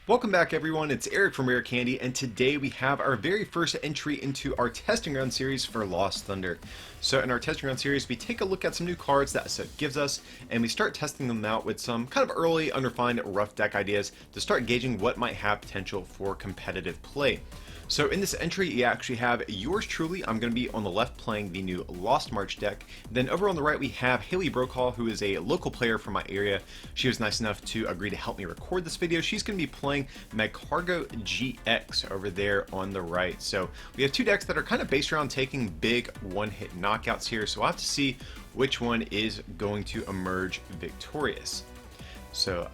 Welcome back everyone, it's Eric from Rare Candy, and today we have our very first entry into our testing run series for Lost Thunder. So in our testing run series, we take a look at some new cards that set gives us, and we start testing them out with some kind of early, unrefined, rough deck ideas to start gauging what might have potential for competitive play. So in this entry, you actually have yours truly. I'm going to be on the left playing the new Lost March deck. Then over on the right, we have Haley Brokaw, who is a local player from my area. She was nice enough to agree to help me record this video. She's going to be playing Magcargo GX over there on the right. So we have two decks that are kind of based around taking big one-hit knockouts here. So we'll have to see which one is going to emerge victorious. So,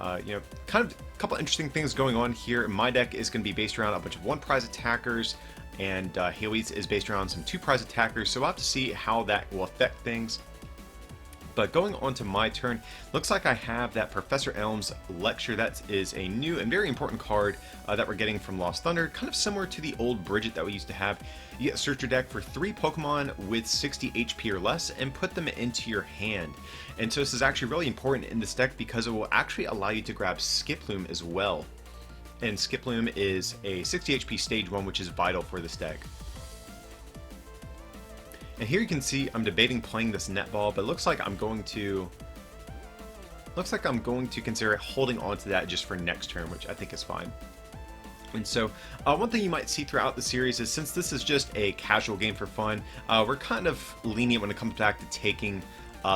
kind of a couple interesting things going on here. My deck is going to be based around a bunch of one-prize attackers, and Haley's is based around some two-prize attackers, so we'll have to see how that will affect things. But going on to my turn, looks like I have that Professor Elm's Lecture. That is a new and very important card that we're getting from Lost Thunder, kind of similar to the old Bridget that we used to have. You get search your deck for 3 Pokemon with 60 HP or less and put them into your hand. And so this is actually really important in this deck because it will actually allow you to grab Skiploom as well. And Skiploom is a 60 HP stage 1, which is vital for this deck. And here you can see I'm debating playing this netball, but it looks like I'm going to consider holding on to that just for next turn, which I think is fine. And so one thing you might see throughout the series is, since this is just a casual game for fun, we're kind of lenient when it comes back to taking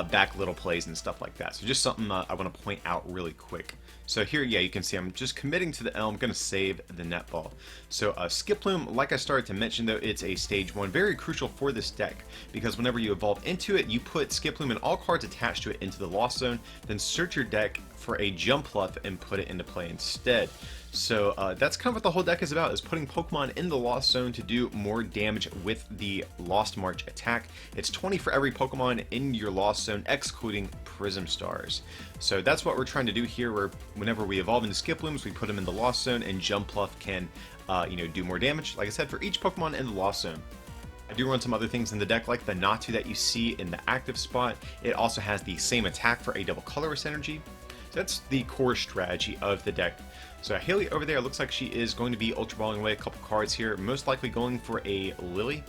back little plays and stuff like that. So just something I want to point out really quick. So here, yeah, you can see I'm just committing to the Elm, going to save the netball. So Skiploom, like I started to mention though, it's a stage 1, very crucial for this deck, because whenever you evolve into it, you put Skiploom and all cards attached to it into the Lost Zone, then search your deck for a Jumpluff and put it into play instead. So that's kind of what the whole deck is about, is putting Pokemon in the Lost Zone to do more damage with the Lost March attack. It's 20 for every Pokemon in your Lost Zone, excluding Prism Stars. So that's what we're trying to do here, where whenever we evolve into Skiplooms, we put them in the Lost Zone, and Jumpluff can do more damage, like I said, for each Pokemon in the Lost Zone. I do run some other things in the deck, like the Natu that you see in the active spot. It also has the same attack for a double colorless energy. So that's the core strategy of the deck. So Haley over there looks like she is going to be Ultra Balling away a couple cards here, most likely going for a Lily,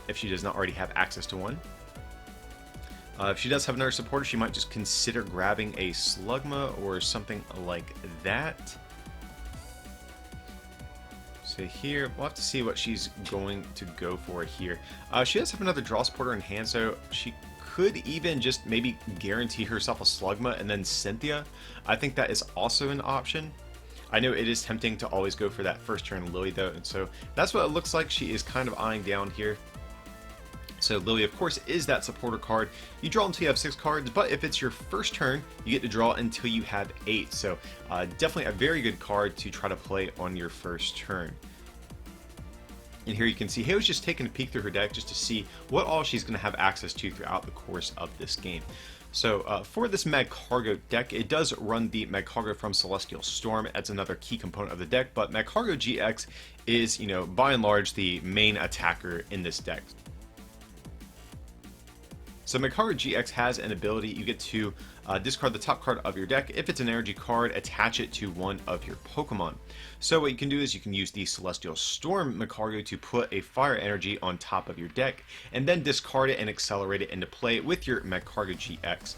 if she does not already have access to one. If she does have another supporter, she might just consider grabbing a Slugma or something like that. So here, we'll have to see what she's going to go for here. She does have another draw supporter in hand, so she could even just maybe guarantee herself a Slugma and then Cynthia. I think that is also an option. I know it is tempting to always go for that first turn Lily though, and so that's what it looks like she is kind of eyeing down here. So Lily, of course, is that supporter card. You draw until you have 6 cards, but if it's your first turn, you get to draw until you have 8. So definitely a very good card to try to play on your first turn. And here you can see Haley's just taking a peek through her deck just to see what all she's going to have access to throughout the course of this game. So for this Magcargo deck, it does run the Magcargo from Celestial Storm. That's another key component of the deck, but Magcargo GX is, by and large, the main attacker in this deck. So Magcargo GX has an ability. You get to discard the top card of your deck. If it's an energy card, attach it to one of your Pokemon. So what you can do is you can use the Celestial Storm Magcargo to put a fire energy on top of your deck, and then discard it and accelerate it into play with your Magcargo GX.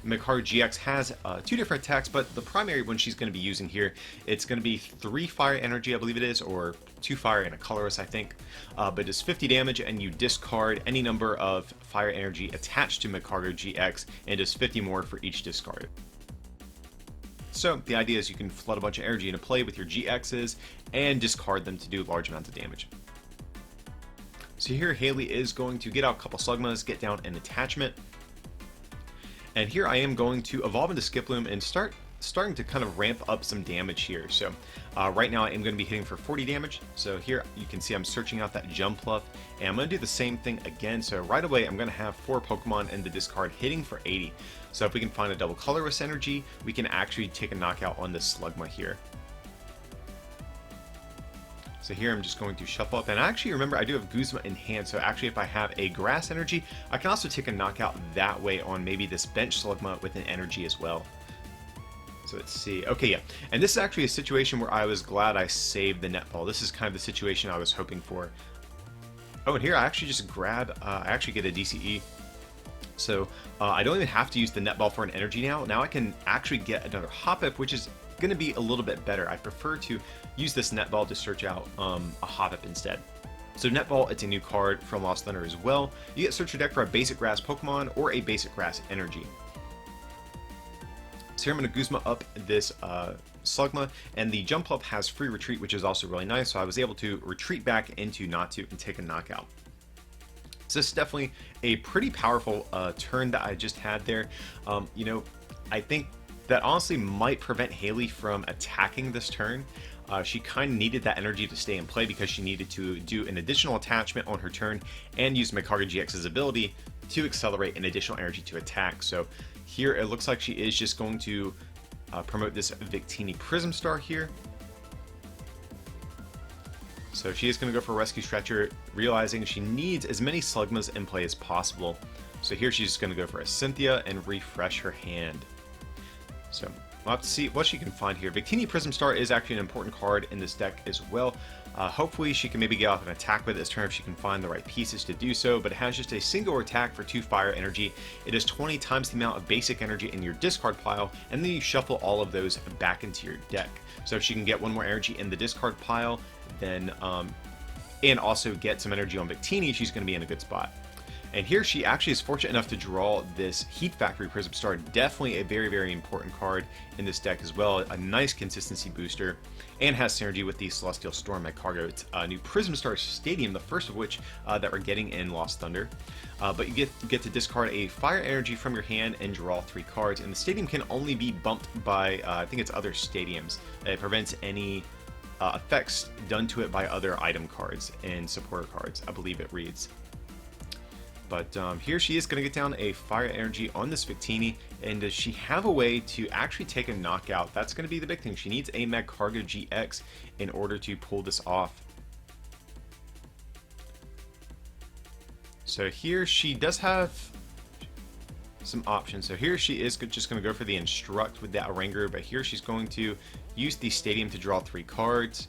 Magcargo GX has 2 different attacks, but the primary one she's going to be using here, it's going to be 3 fire energy, I believe it is, or 2 fire and a colorless, I think. But it's 50 damage, and you discard any number of fire energy attached to Magcargo GX, and it's 50 more for each discarded. So the idea is you can flood a bunch of energy into play with your GXs and discard them to do large amounts of damage. So here Haley is going to get out a couple Slugmas, get down an attachment. And here I am going to evolve into Skiploom and starting to kind of ramp up some damage here. So right now I am going to be hitting for 40 damage. So here you can see I'm searching out that Jumpluff, and I'm going to do the same thing again. So right away I'm going to have 4 Pokemon in the discard hitting for 80. So if we can find a double colorless energy, we can actually take a knockout on this Slugma here. So here I'm just going to shuffle up, and actually remember I do have Guzma in hand, so actually if I have a grass energy, I can also take a knockout that way on maybe this bench Slugma with an energy as well. So let's see. Okay, yeah. And this is actually a situation where I was glad I saved the netball. This is kind of the situation I was hoping for. Oh, and here I actually just grab, I actually get a DCE. So I don't even have to use the netball for an energy now. Now I can actually get another hop-up, which is going to be a little bit better. I prefer to use this netball to search out a hop-up instead. So netball, it's a new card from Lost Thunder as well. You get search your deck for a basic grass Pokemon or a basic grass energy. So here I'm going to Guzma up this Slugma, and the Jumpluff has free retreat, which is also really nice, so I was able to retreat back into Natu and take a knockout. So this is definitely a pretty powerful turn that I just had there. You know, I think that honestly might prevent Haley from attacking this turn. She kind of needed that energy to stay in play because she needed to do an additional attachment on her turn and use Magcargo GX's ability to accelerate an additional energy to attack. So here it looks like she is just going to promote this Victini Prism Star here. So she is going to go for a Rescue Stretcher, realizing she needs as many Slugmas in play as possible. So here she's just going to go for a Cynthia and refresh her hand. So we'll have to see what she can find here. Victini Prism Star is actually an important card in this deck as well. Hopefully she can maybe get off an attack with this turn if she can find the right pieces to do so, but it has just a single attack for 2 fire energy. It is 20 times the amount of basic energy in your discard pile, and then you shuffle all of those back into your deck. So if she can get 1 more energy in the discard pile, then and also get some energy on Victini, she's going to be in a good spot. And here she actually is fortunate enough to draw this Heat Factory Prism Star. Definitely a very, very important card in this deck as well. A nice consistency booster, and has synergy with the Celestial Storm Magcargo. It's a new Prism Star Stadium, the first of which that we're getting in Lost Thunder. But you get to discard a fire energy from your hand and draw 3 cards. And the stadium can only be bumped by, I think it's other stadiums. It prevents any effects done to it by other item cards and supporter cards, I believe it reads. But here she is going to get down a fire energy on this Victini, and does she have a way to actually take a knockout? That's going to be the big thing. She needs a Magcargo GX in order to pull this off. So here she does have some options. So here she is just going to go for the Instruct with that Ranger, but here she's going to use the Stadium to draw 3 cards.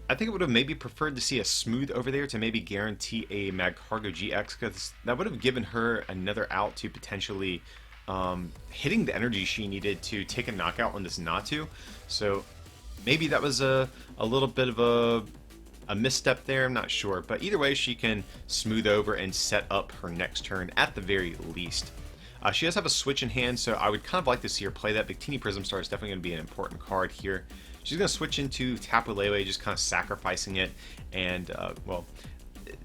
I think I would have maybe preferred to see a Smooth over there to maybe guarantee a Magcargo GX, because that would have given her another out to potentially hitting the energy she needed to take a knockout on this Natu. So maybe that was a little bit of a misstep there, I'm not sure. But either way, she can smooth over and set up her next turn at the very least. She does have a switch in hand, so I would kind of like to see her play that. Victini Prism Star is definitely going to be an important card here. She's going to switch into Tapu Lele, just kind of sacrificing it, and, well,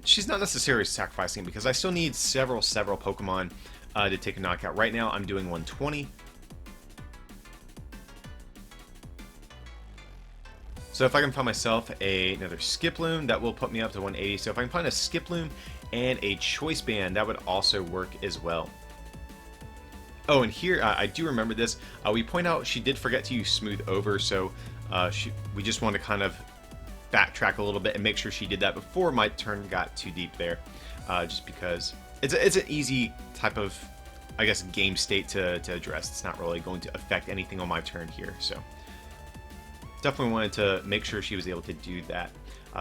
she's not necessarily sacrificing it because I still need several Pokemon to take a knockout. Right now, I'm doing 120. So if I can find myself another Skiploom, that will put me up to 180. So if I can find a Skiploom and a Choice Band, that would also work as well. Oh, and here, I do remember this. We point out she did forget to use Smooth Over, so we just want to kind of backtrack a little bit and make sure she did that before my turn got too deep there. Just because it's an easy type of, I guess, game state to address. It's not really going to affect anything on my turn here, so definitely wanted to make sure she was able to do that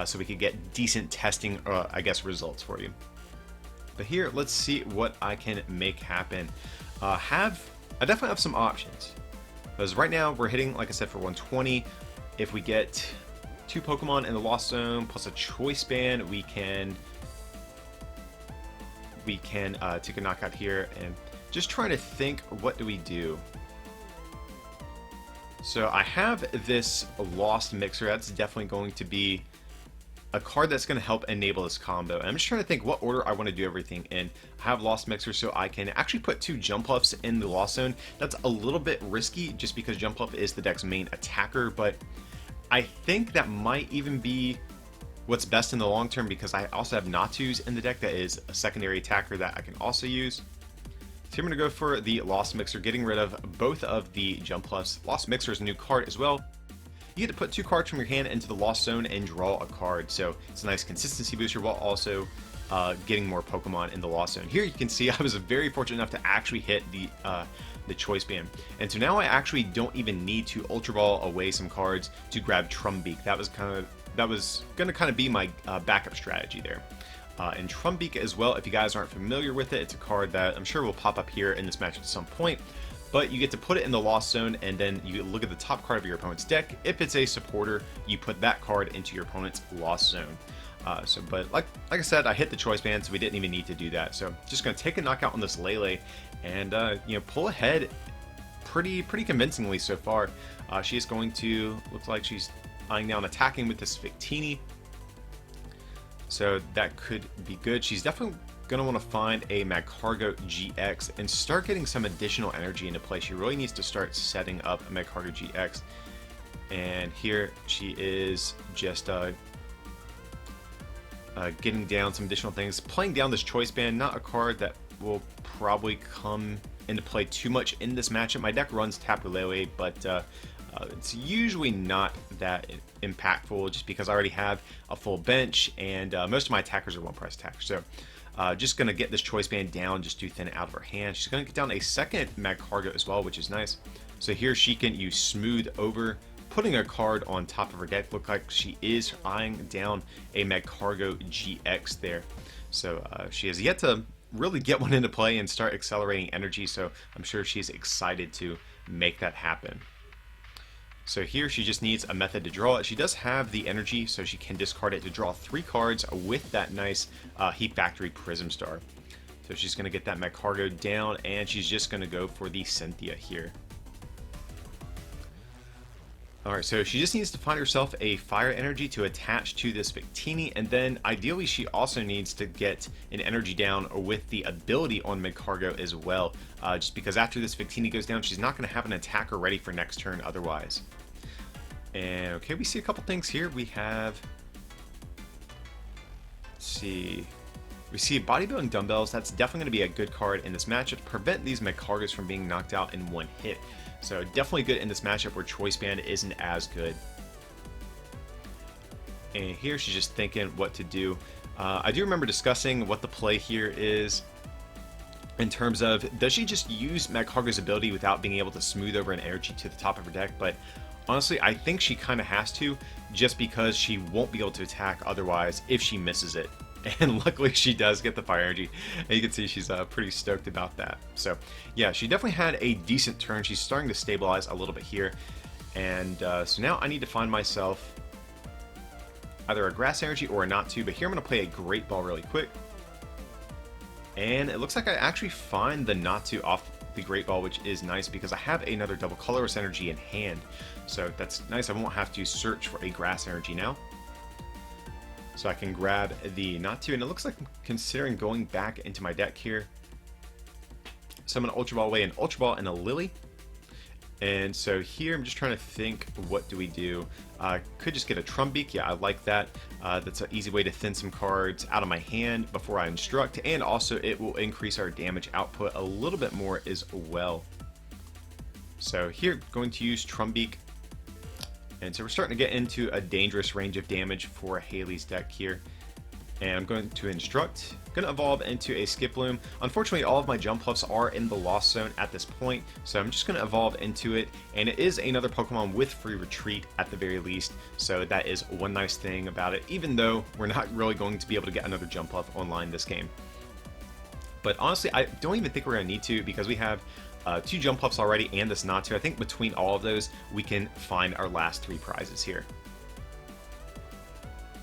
so we could get decent testing, I guess, results for you. But here, let's see what I can make happen. I definitely have some options, because right now we're hitting, like I said, for 120. If we get 2 Pokemon in the Lost Zone plus a Choice Band, we can take a knockout here. And just trying to think, what do we do? So I have this Lost Mixer. That's definitely going to be a card that's going to help enable this combo. And I'm just trying to think what order I want to do everything in. I have Lost Mixer, so I can actually put 2 Jumpluffs in the Lost Zone. That's a little bit risky just because Jumpluff is the deck's main attacker, but I think that might even be what's best in the long term, because I also have Natus in the deck that is a secondary attacker that I can also use. So I'm going to go for the Lost Mixer, getting rid of both of the Jumpluffs. Lost Mixer is a new card as well. You get to put 2 cards from your hand into the Lost Zone and draw a card, so it's a nice consistency booster while also getting more Pokemon in the Lost Zone. Here you can see I was very fortunate enough to actually hit the Choice Band, and so now I actually don't even need to Ultra Ball away some cards to grab Trumbeak. That was going to kind of be my backup strategy there. And Trumbeak as well, if you guys aren't familiar with it, it's a card that I'm sure will pop up here in this match at some point. But you get to put it in the Lost Zone, and then you look at the top card of your opponent's deck. If it's a supporter, you put that card into your opponent's Lost Zone. But like I said, I hit the Choice Band, so we didn't even need to do that. So just going to take a knockout on this Lele, and pull ahead pretty convincingly so far. She is going to, looks like she's eyeing down attacking with this Victini. So that could be good. She's definitely going to want to find a Magcargo GX and start getting some additional energy into play. She really needs to start setting up a Magcargo GX. And here she is just getting down some additional things. Playing down this Choice Band, not a card that will probably come into play too much in this matchup. My deck runs Tapu Lele, but it's usually not that impactful just because I already have a full bench, and most of my attackers are one-price attackers. So just going to get this Choice Band down just to thin it out of her hand. She's going to get down a second Magcargo as well, which is nice. So here she can use Smooth Over, putting a card on top of her deck. Look like she is eyeing down a Magcargo GX there. So she has yet to really get one into play and start accelerating energy, so I'm sure she's excited to make that happen. So here she just needs a method to draw it. She does have the energy, so she can discard it to draw 3 cards with that nice Heat Factory Prism Star. So she's going to get that Magcargo down, and she's just going to go for the Cynthia here. Alright, so she just needs to find herself a fire energy to attach to this Victini, and then ideally she also needs to get an energy down with the ability on Magcargo as well, just because after this Victini goes down, she's not going to have an attacker ready for next turn otherwise. And okay, we see a couple things here. We have, let's see, we see Bodybuilding Dumbbells. That's definitely going to be a good card in this matchup to prevent these Magcargos from being knocked out in one hit. So definitely good in this matchup where Choice Band isn't as good. And here she's just thinking what to do. I do remember discussing what the play here is in terms of, does she just use Magcargo's ability without being able to smooth over an energy to the top of her deck? But honestly, I think she kind of has to, just because she won't be able to attack otherwise if she misses it. And luckily she does get the fire energy, and you can see she's pretty stoked about that. So yeah, she definitely had a decent turn. She's starting to stabilize a little bit here, and so now I need to find myself either a grass energy or a Not-To, but here I'm going to play a Great Ball really quick, and it looks like I actually find the Not-To off the Great Ball, which is nice because I have another double colorless energy in hand, so that's nice. I won't have to search for a grass energy now. So I can grab the Not-To, and it looks like I'm considering going back into my deck here. So I'm going to Ultra Ball away an Ultra Ball and a Lily. And so here I'm just trying to think, what do we do? Could just get a Trumbeak. Yeah, I like that. That's an easy way to thin some cards out of my hand before I instruct, and also it will increase our damage output a little bit more as well. So here, going to use Trumbeak. And so we're starting to get into a dangerous range of damage for Haley's deck here. And I'm going to instruct, going to evolve into a Skiploom. Unfortunately, all of my Jumpluffs are in the Lost Zone at this point, so I'm just going to evolve into it. And it is another Pokemon with free retreat at the very least, so that is one nice thing about it, even though we're not really going to be able to get another Jumpluff online this game. But honestly, I don't even think we're going to need to, because we have 2 Jumpluffs already and this Not-To. I think between all of those, we can find our last 3 prizes here.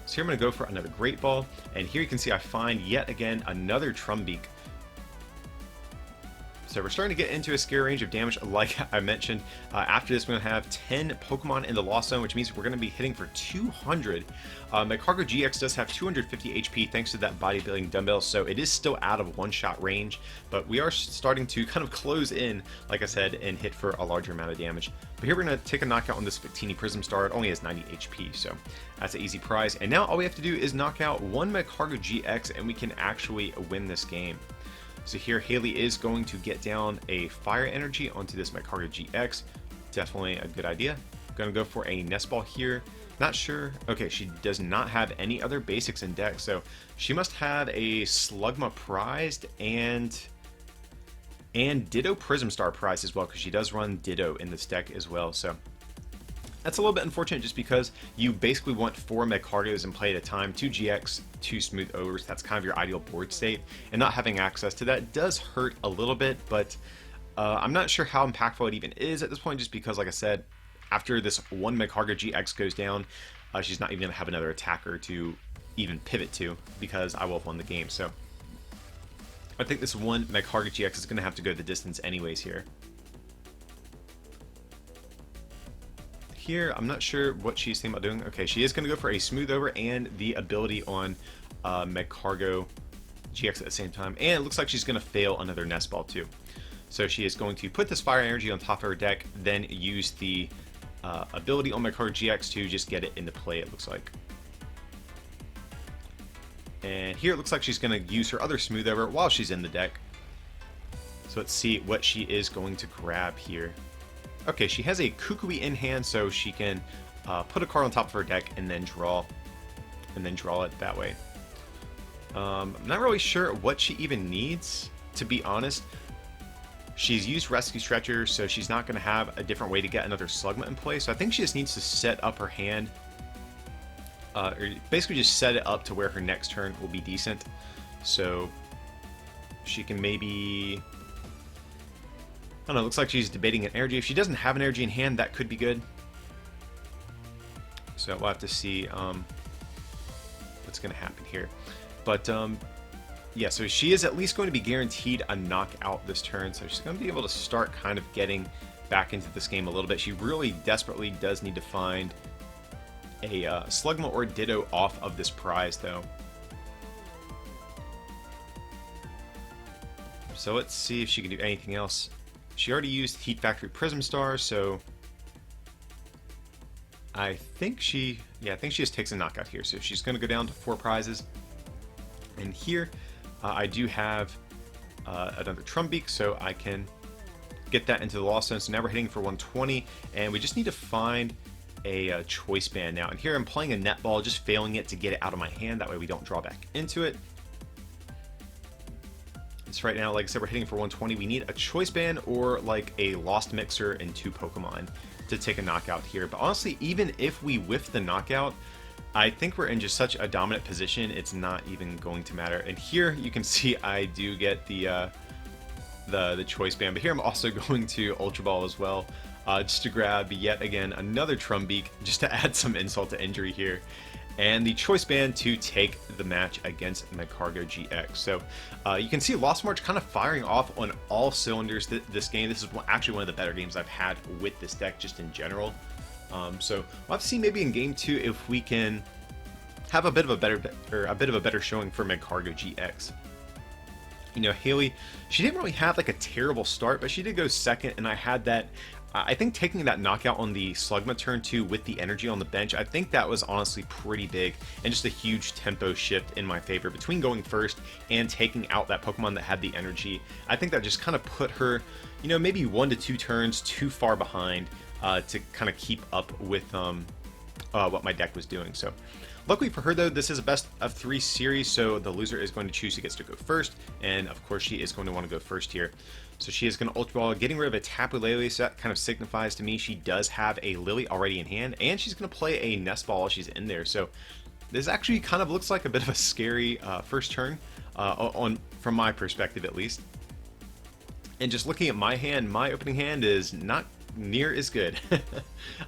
So here I'm going to go for another Great Ball, and here you can see I find yet again another Trumbeak. So we're starting to get into a scare range of damage, like I mentioned. After this, we're going to have 10 Pokemon in the Lost Zone, which means we're going to be hitting for 200. Magcargo GX does have 250 HP thanks to that Bodybuilding Dumbbell, so it is still out of one-shot range, but we are starting to kind of close in, like I said, and hit for a larger amount of damage. But here we're going to take a knockout on this Victini Prism Star. It only has 90 HP, so that's an easy prize. And now all we have to do is knock out one Magcargo GX, and we can actually win this game. So here Haley is going to get down a fire energy onto this Magcargo GX. Definitely a good idea. Gonna go for a nest ball here. Not sure. Okay, she does not have any other basics in deck, so she must have a Slugma prized and Ditto Prism Star prized as well, because she does run Ditto in this deck as well. So that's a little bit unfortunate, just because you basically want 4 Magcargos in play at a time, 2 GX, 2 Smooth Overs. That's kind of your ideal board state, and not having access to that does hurt a little bit, but I'm not sure how impactful it even is at this point, just because, like I said, after this one Magcargo GX goes down, she's not even going to have another attacker to even pivot to, because I will have won the game. So I think this one Magcargo GX is going to have to go the distance anyways here. Here, I'm not sure what she's thinking about doing. Okay, she is going to go for a Smooth Over and the ability on Magcargo GX at the same time. And it looks like she's going to fail another Nest Ball too. So she is going to put this Fire Energy on top of her deck, then use the ability on Magcargo GX to just get it into play, it looks like. And here it looks like she's going to use her other Smooth Over while she's in the deck. So let's see what she is going to grab here. Okay, she has a Kukui in hand, so she can put a card on top of her deck and then draw it that way. I'm not really sure what she even needs, to be honest. She's used Rescue Stretcher, so she's not going to have a different way to get another Slugma in play. So I think she just needs to set up her hand, or basically just set it up to where her next turn will be decent. So she can maybe, I don't know, looks like she's debating an energy. If she doesn't have an energy in hand, that could be good. So we'll have to see what's going to happen here. But yeah, so she is at least going to be guaranteed a knockout this turn, so she's going to be able to start kind of getting back into this game a little bit. She really desperately does need to find a Slugma or Ditto off of this prize, though. So let's see if she can do anything else. She already used Heat Factory Prism Star, so I think she just takes a knockout here. So she's going to go down to 4 prizes, and here I do have another Trumbeak, so I can get that into the Lost Zone. So now we're hitting for 120, and we just need to find a Choice Band now. And here I'm playing a Netball, just failing it to get it out of my hand. That way we don't draw back into it. So right now, like I said, we're hitting for 120. We need a Choice Band or like a Lost Mixer and 2 Pokemon to take a knockout here. But honestly, even if we whiff the knockout, I think we're in just such a dominant position, it's not even going to matter. And here you can see I do get the Choice Band, but here I'm also going to Ultra Ball as well, just to grab yet again another Trumbeak, just to add some insult to injury here, and the Choice Band to take the match against Magcargo GX. So you can see Lost March kind of firing off on all cylinders this game. This is actually one of the better games I've had with this deck just in general. So we'll have to see maybe in game 2 if we can have a bit of a better showing for Magcargo GX. You know, Haley, she didn't really have like a terrible start, but she did go second, and I had that. I think taking that knockout on the Slugma turn 2 with the energy on the bench, I think that was honestly pretty big, and just a huge tempo shift in my favor between going first and taking out that Pokemon that had the energy. I think that just kind of put her, you know, maybe 1 to 2 turns too far behind to kind of keep up with what my deck was doing. So luckily for her, though, this is a best of 3 series, so the loser is going to choose who gets to go first, and of course she is going to want to go first here. So she is going to Ultra Ball, getting rid of a Tapu Lele, so that kind of signifies to me she does have a Lily already in hand, and she's going to play a Nest Ball while she's in there. So this actually kind of looks like a bit of a scary first turn, from my perspective at least. And just looking at my hand, my opening hand is not near as good.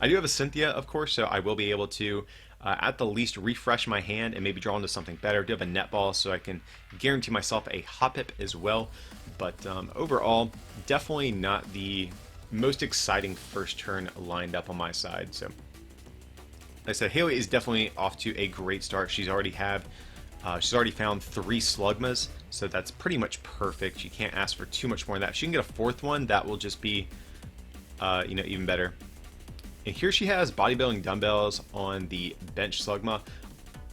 I do have a Cynthia, of course, so I will be able to at the least refresh my hand and maybe draw into something better. I do have a Netball, so I can guarantee myself a Hoppip as well. But overall, definitely not the most exciting first turn lined up on my side. So, like I said, Haley is definitely off to a great start. She's already found 3 Slugmas, so that's pretty much perfect. You can't ask for too much more than that. If she can get a 4th one, that will just be, you know, even better. And here she has Bodybuilding Dumbbells on the bench Slugma.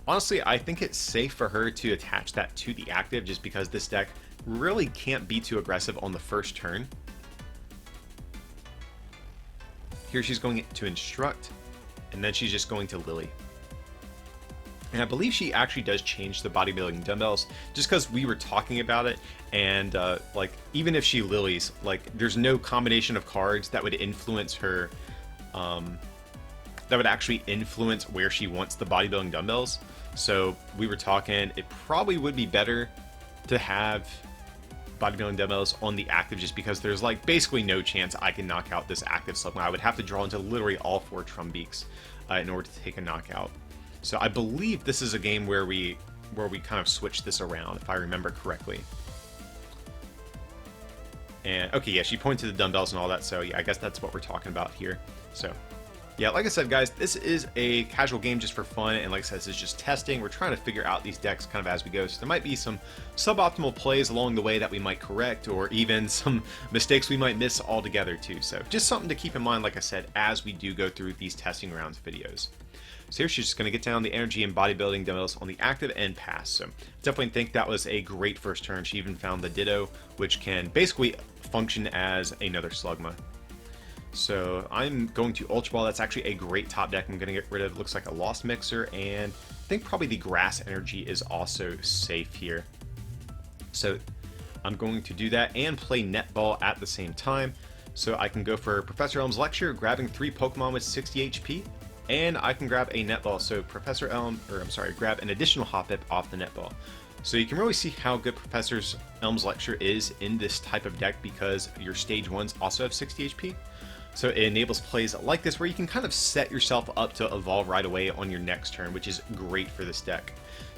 Honestly, I think it's safe for her to attach that to the active, just because this deck really can't be too aggressive on the first turn. Here she's going to Instruct, and then she's just going to Lily. And I believe she actually does change the bodybuilding dumbbells, just because we were talking about it, and like, even if she Lilies, like, there's no combination of cards that would influence her, that would actually influence where she wants the bodybuilding dumbbells. So we were talking, it probably would be better to have bodybuilding dumbbells on the active, just because there's like basically no chance I can knock out this active Slugma. I would have to draw into literally all 4 Trumbeaks in order to take a knockout. So I believe this is a game where we kind of switch this around, if I remember correctly. And okay, yeah, she pointed to the dumbbells and all that, so yeah, I guess that's what we're talking about here. So yeah, like I said, guys, this is a casual game just for fun, and like I said, this is just testing. We're trying to figure out these decks kind of as we go, so there might be some suboptimal plays along the way that we might correct, or even some mistakes we might miss altogether too. So just something to keep in mind, like I said, as we do go through these testing rounds videos. So here she's just going to get down the energy and bodybuilding dumbbells on the active and pass. So definitely think that was a great first turn. She even found the Ditto, which can basically function as another Slugma. So I'm going to Ultra Ball. That's actually a great top deck. I'm going to get rid of, looks like a Lost Mixer, and I think probably the Grass Energy is also safe here. So I'm going to do that and play Netball at the same time. So I can go for Professor Elm's Lecture, grabbing 3 Pokemon with 60 HP. And I can grab a Netball, so Professor Elm, or I'm sorry, grab an additional Hoppip off the Netball. So you can really see how good Professor Elm's Lecture is in this type of deck, because your stage 1s also have 60 HP. So it enables plays like this where you can kind of set yourself up to evolve right away on your next turn, which is great for this deck.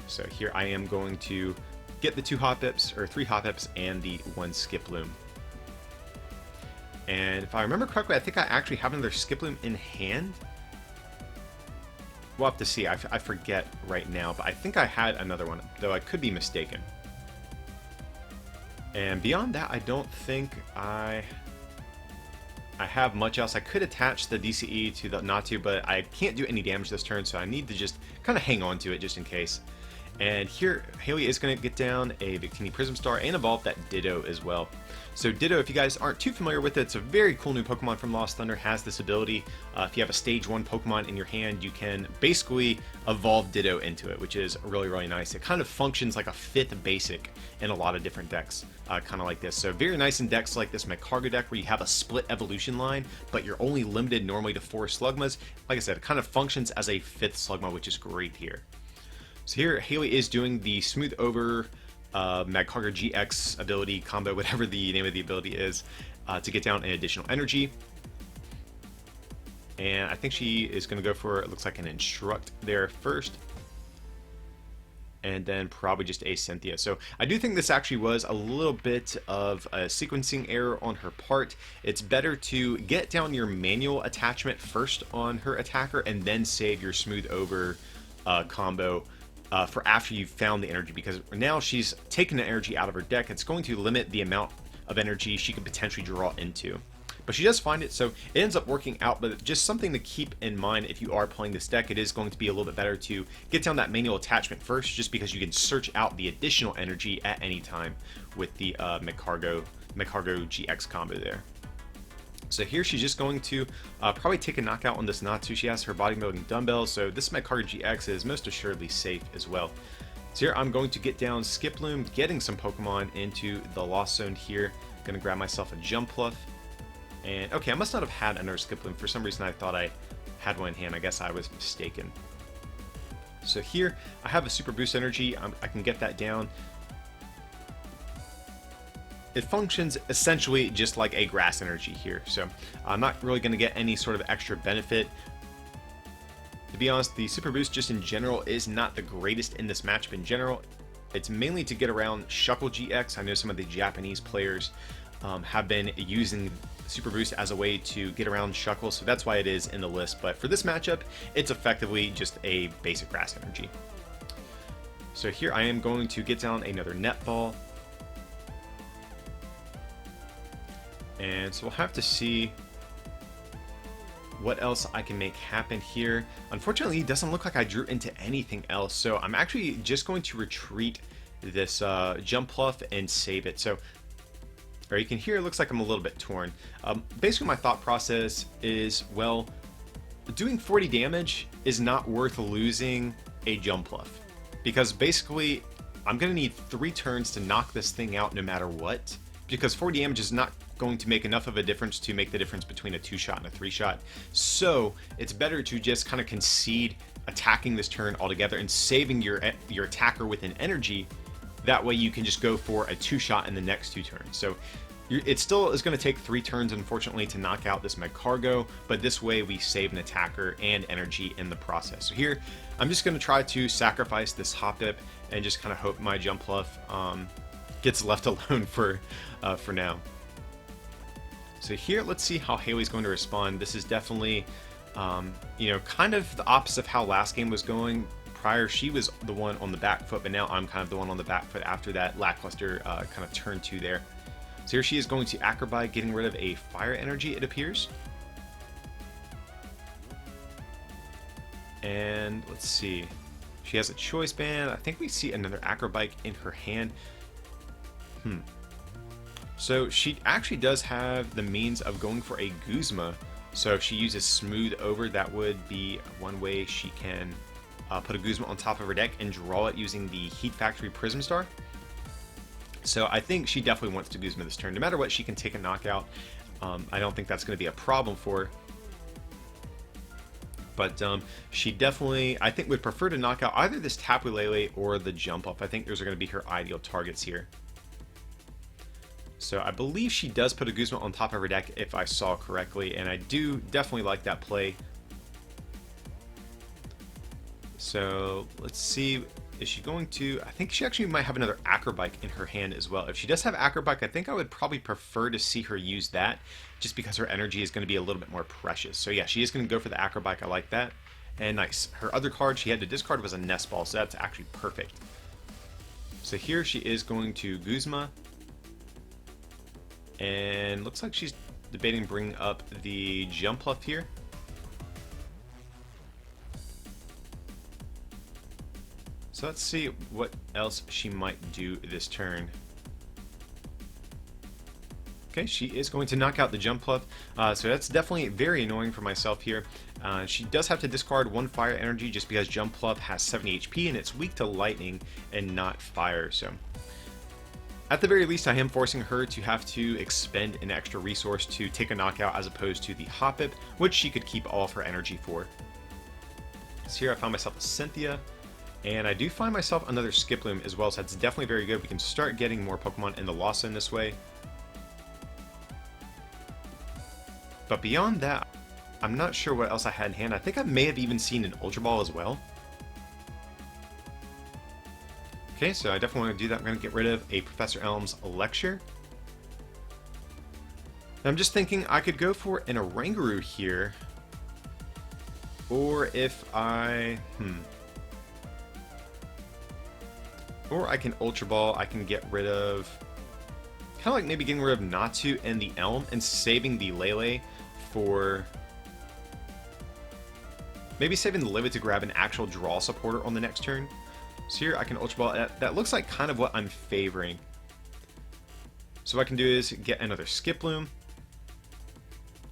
So here I am going to get the 2 Hoppips, or 3 Hoppips, and the 1 Skiploom. And if I remember correctly, I think I actually have another Skiploom in hand. We'll have to see. I forget right now, but I think I had another one, though I could be mistaken. And beyond that, I don't think I have much else. I could attach the DCE to the Natu, but I can't do any damage this turn, so I need to just kind of hang on to it just in case. And here, Haley is going to get down a Victini Prism Star and evolve that Ditto as well. So Ditto, if you guys aren't too familiar with it, it's a very cool new Pokemon from Lost Thunder. Has this ability. If you have a Stage 1 Pokemon in your hand, you can basically evolve Ditto into it, which is really, really nice. It kind of functions like a 5th basic in a lot of different decks, kind of like this. So very nice in decks like this Magcargo deck, where you have a split evolution line, but you're only limited normally to 4 Slugmas. Like I said, it kind of functions as a 5th Slugma, which is great here. So here, Haley is doing the Smooth Over Magcargo GX ability combo, whatever the name of the ability is, to get down an additional energy. And I think she is going to go for, it looks like an Instruct there first. And then probably just a Cynthia. So I do think this actually was a little bit of a sequencing error on her part. It's better to get down your manual attachment first on her attacker, and then save your Smooth Over combo for after you've found the energy, because now she's taken the energy out of her deck. It's going to limit the amount of energy she could potentially draw into. But she does find it, so it ends up working out. But just something to keep in mind if you are playing this deck, it is going to be a little bit better to get down that manual attachment first, just because you can search out the additional energy at any time with the Magcargo GX combo there. So here she's just going to probably take a knockout on this Natu. She has her bodybuilding dumbbells, so this Magcargo GX is most assuredly safe as well. So here I'm going to get down Skiploom, getting some Pokemon into the Lost Zone here. Going to grab myself a Jumpluff. And okay, I must not have had another Skiploom. For some reason I thought I had one in hand. I guess I was mistaken. So here I have a Super Boost Energy. I can get that down. It functions essentially just like a Grass Energy here, so I'm not really going to get any sort of extra benefit. To be honest, the Super Boost just in general is not the greatest in this matchup in general. It's mainly to get around Shuckle GX. I know some of the Japanese players have been using Super Boost as a way to get around Shuckle, so that's why it is in the list. But for this matchup, it's effectively just a basic Grass Energy. So here I am going to get down another Netball. And so we'll have to see what else I can make happen here. Unfortunately, it doesn't look like I drew into anything else, so I'm actually just going to retreat this Jumpluff and save it. So or you can hear it looks like I'm a little bit torn. Basically my thought process is, well, doing 40 damage is not worth losing a Johnquel, because basically I'm going to need 3 turns to knock this thing out no matter what, because 40 damage is not going to make enough of a difference to make the difference between a 2-shot and a 3-shot. So it's better to just kind of concede attacking this turn altogether and saving your attacker with an energy. That way you can just go for a 2-shot in the next 2 turns. So it still is going to take 3 turns, unfortunately, to knock out this Magcargo, but this way we save an attacker and energy in the process. So here, I'm just going to try to sacrifice this Hoppip and just kind of hope my Johnquel gets left alone for now. So here, let's see how Haley's going to respond. This is definitely, you know, kind of the opposite of how last game was going. Prior, she was the one on the back foot, but now I'm kind of the one on the back foot after that lackluster kind of turn 2 there. So here she is going to Acrobat, getting rid of a fire energy, it appears. And let's see. She has a choice band. I think we see another Acrobike in her hand. So she actually does have the means of going for a Guzma. So if she uses Smooth Over, that would be one way she can put a Guzma on top of her deck and draw it using the Heat Factory Prism Star. So I think she definitely wants to Guzma this turn. No matter what, she can take a knockout. I don't think that's going to be a problem for her. But she definitely, I think, would prefer to knock out either this Tapu Lele or the Jump Up. I think those are going to be her ideal targets here. So I believe she does put a Guzma on top of her deck, if I saw correctly, and I do definitely like that play. So let's see, is she going to, I think she actually might have another Acrobike in her hand as well. If she does have Acrobike, I think I would probably prefer to see her use that, just because her energy is going to be a little bit more precious. So yeah, she is going to go for the Acrobike. I like that. And nice. Her other card she had to discard was a Nest Ball, so that's actually perfect. So here she is going to Guzma. And looks like she's debating bringing up the Johnquel here. So let's see what else she might do this turn. Okay, she is going to knock out the Johnquel, so that's definitely very annoying for myself here. She does have to discard 1 fire energy just because Johnquel has 70 HP and it's weak to lightning and not fire. So at the very least, I am forcing her to have to expend an extra resource to take a knockout as opposed to the Hoppip, which she could keep all of her energy for. So here I found myself a Cynthia, and I do find myself another Skiploom as well, so that's definitely very good. We can start getting more Pokemon in the Lawson this way. But beyond that, I'm not sure what else I had in hand. I think I may have even seen an Ultra Ball as well. Okay, so I definitely want to do that. I'm going to get rid of a Professor Elm's Lecture. I'm just thinking I could go for an Oranguru here. Or if I... Or I can Ultra Ball, I can get rid of... Kind of like maybe getting rid of Natu and the Elm and saving the Lele for... Maybe saving the Livid to grab an actual draw supporter on the next turn. So here I can Ultra Ball. That looks like kind of what I'm favoring. So what I can do is get another Skiploom.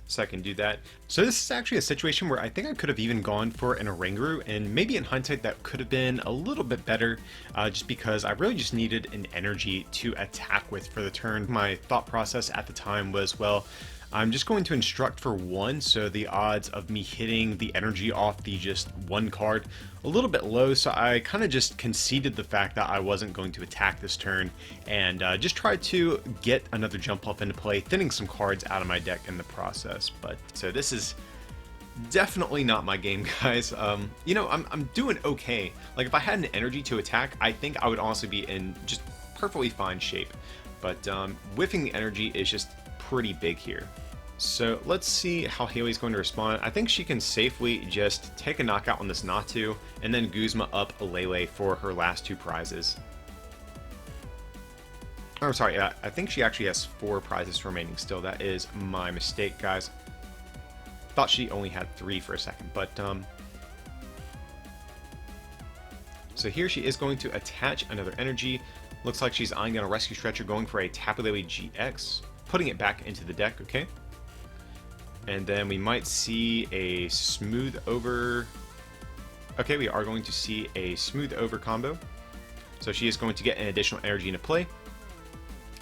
So I can do that. So this is actually a situation where I think I could have even gone for an Oranguru, and maybe in hindsight that could have been a little bit better, just because I really just needed an energy to attack with for the turn. My thought process at the time was, well, I'm just going to instruct for 1, so the odds of me hitting the energy off the just 1 card a little bit low, so I kind of just conceded the fact that I wasn't going to attack this turn and just tried to get another Johnquel into play, thinning some cards out of my deck in the process. But so this is definitely not my game, guys. You know, I'm doing okay. Like if I had an energy to attack, I think I would honestly be in just perfectly fine shape. But whiffing the energy is just pretty big here. So let's see how Haley's going to respond. I think she can safely just take a knockout on this Natu and then Guzma up a Lele for her last 2 prizes. Oh, sorry, I think she actually has 4 prizes remaining still. That is my mistake, guys. Thought she only had 3 for a second, but so here she is going to attach another energy. Looks like she's eyeing on a rescue stretcher, going for a Magcargo GX, putting it back into the deck, okay. And then we might see a smooth over. Okay, we are going to see a smooth over combo. So she is going to get an additional energy into play.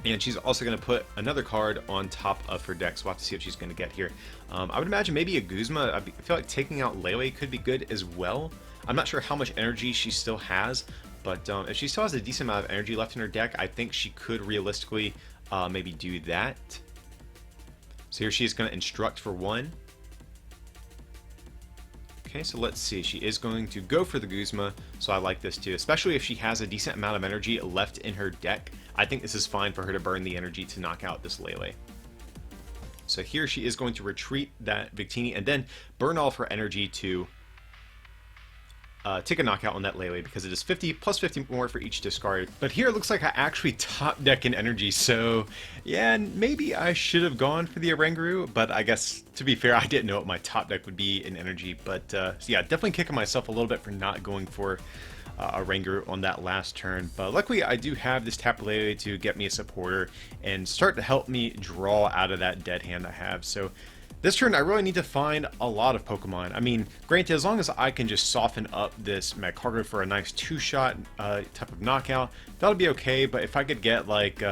And she's also going to put another card on top of her deck. So we'll have to see what she's going to get here. I would imagine maybe a Guzma. I feel like taking out Lele could be good as well. I'm not sure how much energy she still has. But if she still has a decent amount of energy left in her deck, I think she could realistically maybe do that. So here she is going to instruct for 1. Okay, so let's see. She is going to go for the Guzma, so I like this too. Especially if she has a decent amount of energy left in her deck. I think this is fine for her to burn the energy to knock out this Lele. So here she is going to retreat that Victini and then burn all of her energy to take a knockout on that Lele, because it is 50 plus 50 more for each discard. But here it looks like I actually top deck in energy, so yeah, maybe I should have gone for the Oranguru, but I guess to be fair, I didn't know what my top deck would be in energy. But so yeah, definitely kicking myself a little bit for not going for Oranguru on that last turn. But luckily I do have this Tapu Lele to get me a supporter and start to help me draw out of that dead hand I have. So this turn, I really need to find a lot of Pokemon. I mean, granted, as long as I can just soften up this Magcargo for a nice 2-shot type of knockout, that'll be okay. But if I could get like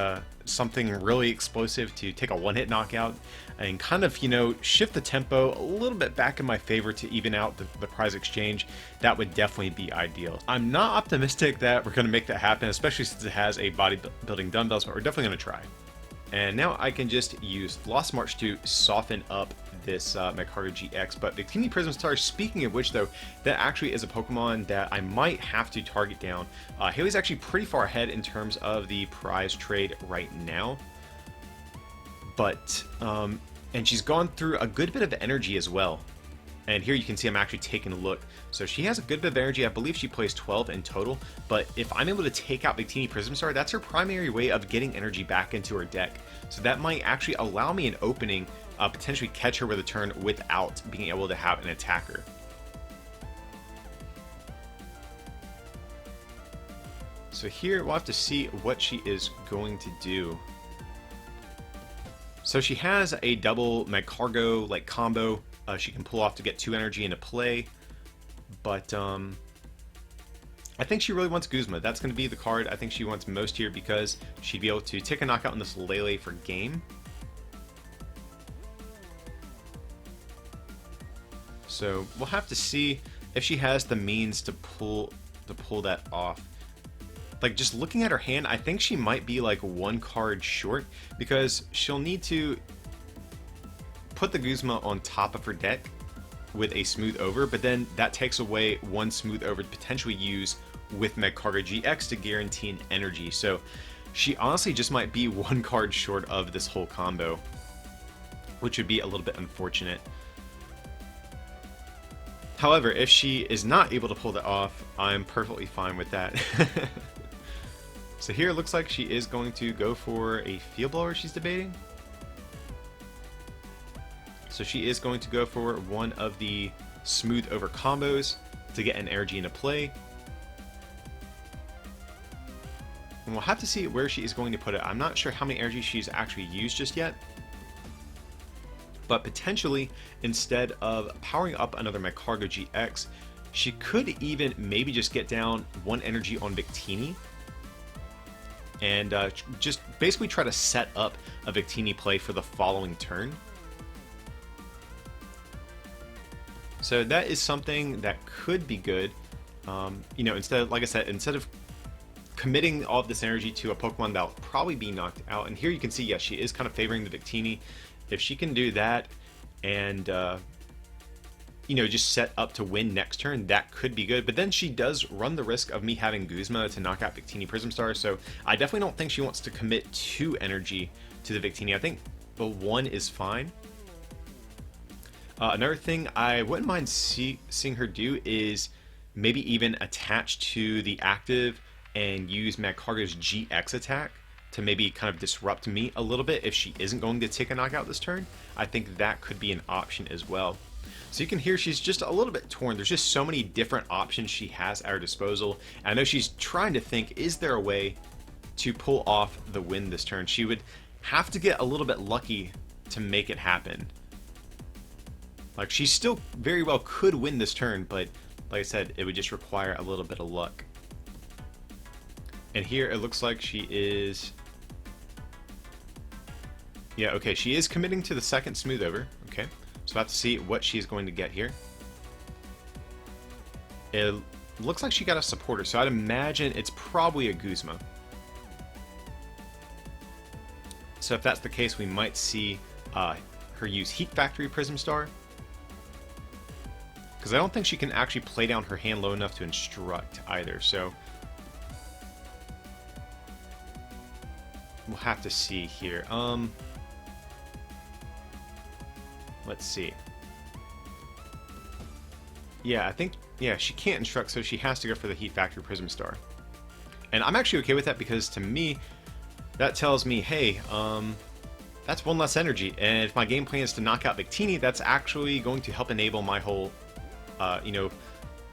something really explosive to take a 1-hit knockout and kind of, you know, shift the tempo a little bit back in my favor to even out the prize exchange, that would definitely be ideal. I'm not optimistic that we're going to make that happen, especially since it has a bodybuilding dumbbells, but we're definitely going to try. And now I can just use Lost March to soften up this Magcargo GX. But Victini Prism Star, speaking of which though, that actually is a Pokemon that I might have to target down. Haley's actually pretty far ahead in terms of the prize trade right now. But, and she's gone through a good bit of energy as well. And here you can see I'm actually taking a look. So she has a good bit of energy. I believe she plays 12 in total. But if I'm able to take out Victini Prism Star, that's her primary way of getting energy back into her deck. So that might actually allow me an opening, potentially catch her with a turn without being able to have an attacker. So here we'll have to see what she is going to do. So she has a double Magcargo like combo. She can pull off to get 2 energy into play, but I think she really wants Guzma. That's going to be the card I think she wants most here, because she'd be able to take a knockout on this Lele for game. So we'll have to see if she has the means to pull that off. Like, just looking at her hand, I think she might be like 1 card short, because she'll need to put the Guzma on top of her deck with a smooth over, but then that takes away 1 smooth over to potentially use with Magcargo GX to guarantee an energy. So she honestly just might be 1 card short of this whole combo, which would be a little bit unfortunate. However, if she is not able to pull that off, I'm perfectly fine with that. So here it looks like she is going to go for a Field Blower, she's debating. So she is going to go for one of the smooth over combos to get an energy into play. And we'll have to see where she is going to put it. I'm not sure how many energy she's actually used just yet. But potentially, instead of powering up another Magcargo GX, she could even maybe just get down 1 energy on Victini. And just basically try to set up a Victini play for the following turn. So that is something that could be good. You know, instead, like I said, instead of committing all of this energy to a Pokemon that'll probably be knocked out. And here you can see, yes, she is kind of favoring the Victini. If she can do that and, you know, just set up to win next turn, that could be good. But then she does run the risk of me having Guzma to knock out Victini Prism Star. So I definitely don't think she wants to commit 2 energy to the Victini. I think the 1 is fine. Another thing I wouldn't mind seeing her do is maybe even attach to the active and use Magcargo's GX attack to maybe kind of disrupt me a little bit if she isn't going to take a knockout this turn. I think that could be an option as well. So you can hear she's just a little bit torn. There's just so many different options she has at her disposal. And I know she's trying to think, is there a way to pull off the win this turn. She would have to get a little bit lucky to make it happen. Like, she still very well could win this turn, but like I said, it would just require a little bit of luck. And here it looks like she is... Yeah, okay, she is committing to the second smooth over. Okay, so we'll have to see what she's going to get here. It looks like she got a supporter, so I'd imagine it's probably a Guzma. So if that's the case, we might see her use Heat Factory Prism Star. Because I don't think she can actually play down her hand low enough to instruct either, so... We'll have to see here. Let's see. Yeah, I think... Yeah, she can't instruct, so she has to go for the Heat Factory Prism Star. And I'm actually okay with that because, to me, that tells me, hey, that's one less energy. And if my game plan is to knock out Victini, that's actually going to help enable my whole, you know,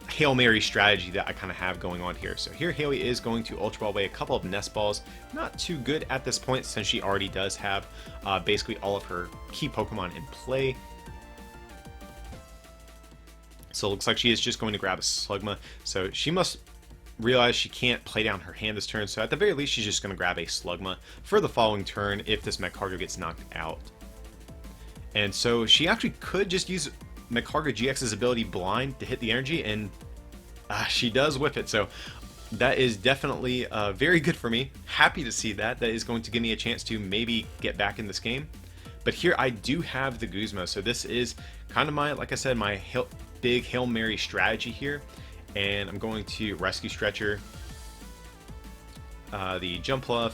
Hail Mary strategy that I kind of have going on here. So here Haley is going to Ultra Ball away a couple of Nest Balls. Not too good at this point since she already does have basically all of her key Pokemon in play. So it looks like she is just going to grab a Slugma. So she must realize she can't play down her hand this turn. So at the very least, she's just going to grab a Slugma for the following turn if this Magcargo gets knocked out. And so she actually could just use Magcargo GX's ability Blind to hit the energy, and she does whiff it. So that is definitely very good for me. Happy to see that. That is going to give me a chance to maybe get back in this game. But here I do have the Guzma, so this is kind of my, like I said, my big Hail Mary strategy here. And I'm going to Rescue Stretcher, the Jumpluff,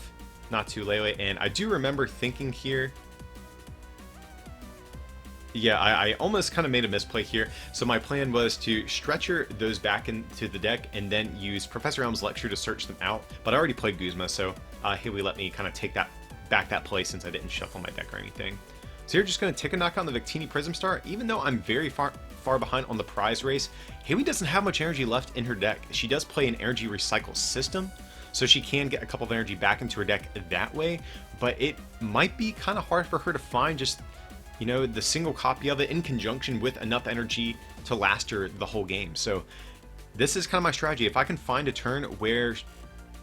not too Lele, and I do remember thinking here, yeah, I almost kind of made a misplay here. So my plan was to Stretcher those back into the deck and then use Professor Elm's Lecture to search them out, but I already played Guzma, so Haley let me kind of take back that play since I didn't shuffle my deck or anything. So you're just going to take a knock on the Victini Prism Star. Even though I'm very far behind on the prize race, Haley doesn't have much energy left in her deck. She does play an energy recycle system, so she can get a couple of energy back into her deck that way, but it might be kind of hard for her to find just, you know, the single copy of it in conjunction with enough energy to last her the whole game. So this is kind of my strategy. If I can find a turn where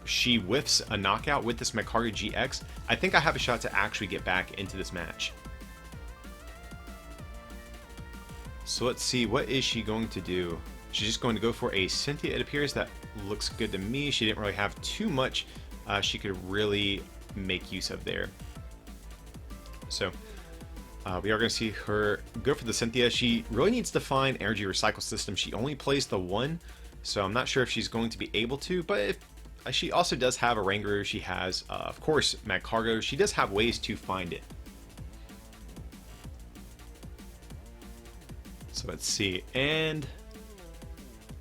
she whiffs a knockout with this Magcargo GX, I think I have a shot to actually get back into this match. So let's see, what is she going to do? She's just going to go for a Cynthia, it appears. That looks good to me. She didn't really have too much she could really make use of there. So we are going to see her go for the Cynthia. She really needs to find energy recycle system. She only plays the one, so I'm not sure if she's going to be able to, but if, she also does have a Rangaroo. She has, of course, Magcargo. She does have ways to find it. So let's see, and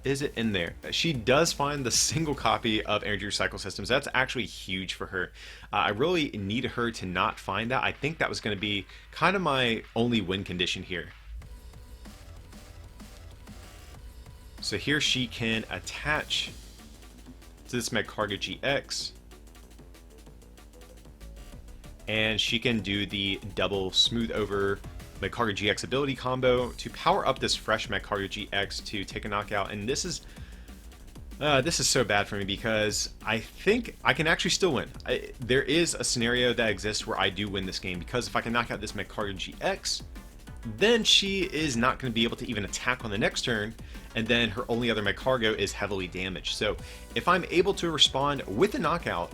is it in there? She does find the single copy of Energy Recycle Systems. That's actually huge for her. I really need her to not find that. I think that was going to be kind of my only win condition here. So here she can attach to this Magcargo GX, and she can do the double smooth over Magcargo GX ability combo to power up this fresh Magcargo GX to take a knockout. And this is so bad for me because I think I can actually still win. There is a scenario that exists where I do win this game, because if I can knock out this Magcargo GX, then she is not going to be able to even attack on the next turn, and then her only other Magcargo is heavily damaged. So if I'm able to respond with a knockout,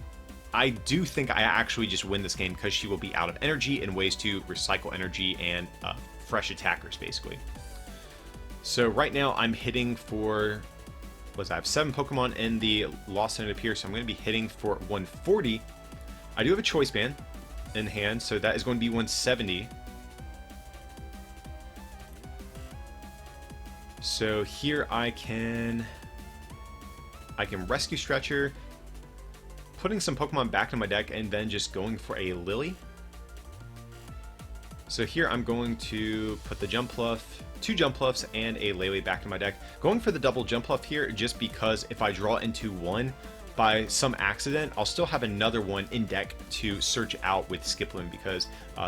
I do think I actually just win this game, because she will be out of energy and ways to recycle energy and fresh attackers, basically. So right now I'm hitting for, I have 7 Pokemon in the Lost Zone, it appears, so I'm going to be hitting for 140. I do have a Choice Band in hand, so that is going to be 170. So here I can Rescue Stretcher, putting some Pokemon back in my deck, and then just going for a Lily. So here I'm going to put the Jumpluff, 2 Jumpluffs, and a Lele back in my deck. Going for the double Jumpluff here just because if I draw into one by some accident, I'll still have another one in deck to search out with Skiploom, because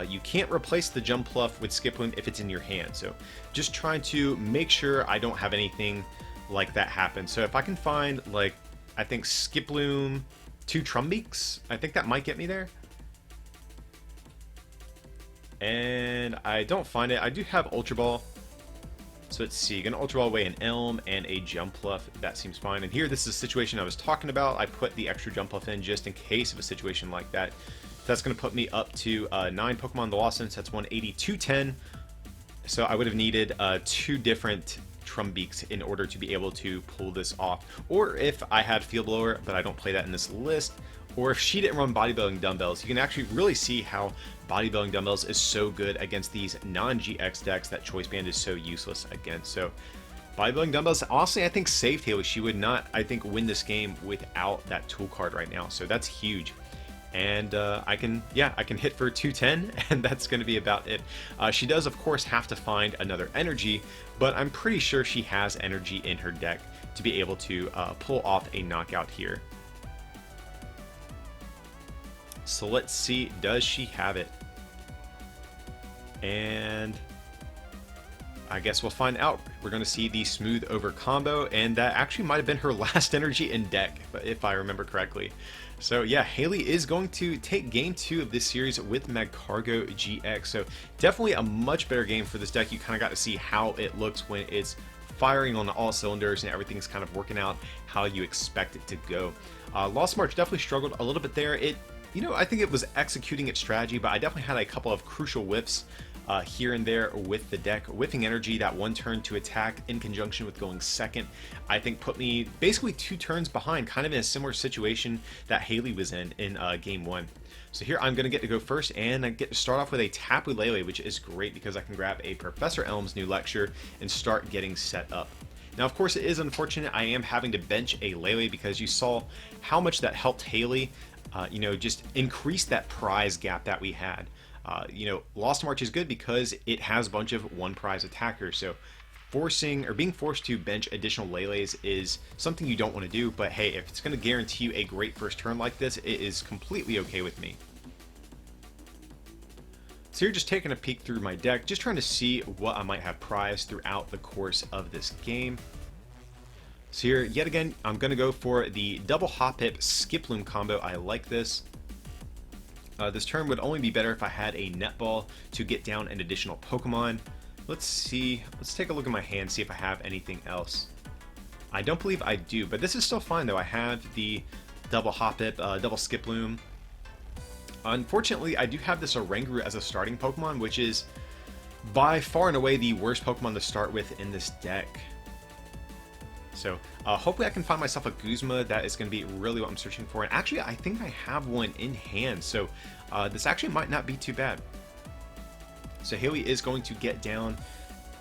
you can't replace the Jumpluff with Skiploom if it's in your hand. So just trying to make sure I don't have anything like that happen. So if I can find, like, I think Skiploom, 2 Trumbeaks, I think that might get me there. And I don't find it. I do have Ultra Ball. So let's see, gonna Ultra Ball away an Elm and a Jumpluff. That seems fine. And here, this is a situation I was talking about. I put the extra Jumpluff in just in case of a situation like that. That's gonna put me up to 9 Pokemon the Lost Sense. That's 180, 210. So I would have needed 2 different Trumbeaks in order to be able to pull this off. Or if I had Field Blower, but I don't play that in this list, or if she didn't run Bodybuilding Dumbbells, you can actually really see how Bodybuilding Dumbbells is so good against these non-GX decks that Choice Band is so useless against. So Bodybuilding Dumbbells, honestly, I think saved Haley. She would not, I think, win this game without that tool card right now. So that's huge. And I can hit for 210, and that's going to be about it. She does, of course, have to find another energy, but I'm pretty sure she has energy in her deck to be able to pull off a knockout here. So let's see, does she have it? And I guess we'll find out. We're going to see the Smooth Over combo, and that actually might have been her last energy in deck, if I remember correctly. So yeah, Haley is going to take game 2 of this series with Magcargo GX. So definitely a much better game for this deck. You kind of got to see how it looks when it's firing on all cylinders and everything's kind of working out how you expect it to go. Lost March definitely struggled a little bit there. I think it was executing its strategy, but I definitely had a couple of crucial whiffs here and there with the deck. Whiffing energy that one turn to attack in conjunction with going second, I think put me basically 2 turns behind, kind of in a similar situation that Haley was in game 1. So here I'm going to get to go first, and I get to start off with a Tapu Lele, which is great because I can grab a Professor Elm's new lecture and start getting set up. Now, of course, it is unfortunate I am having to bench a Lele because you saw how much that helped Haley, just increase that prize gap that we had. Lost March is good because it has a bunch of 1 prize attackers, so being forced to bench additional Leles is something you don't want to do, but hey, if it's going to guarantee you a great first turn like this, it is completely okay with me. So you're just taking a peek through my deck, just trying to see what I might have prized throughout the course of this game. So here, yet again, I'm going to go for the double Hoppip Skiploom combo. I like this. This turn would only be better if I had a Netball to get down an additional Pokemon. Let's see. Let's take a look at my hand, see if I have anything else. I don't believe I do, but this is still fine though. I have the double Hoppip, double Skiploom. Unfortunately, I do have this Oranguru as a starting Pokemon, which is by far and away the worst Pokemon to start with in this deck. So hopefully I can find myself a Guzma. That is going to be really what I'm searching for. And actually, I think I have one in hand. So this actually might not be too bad. So Haley is going to get down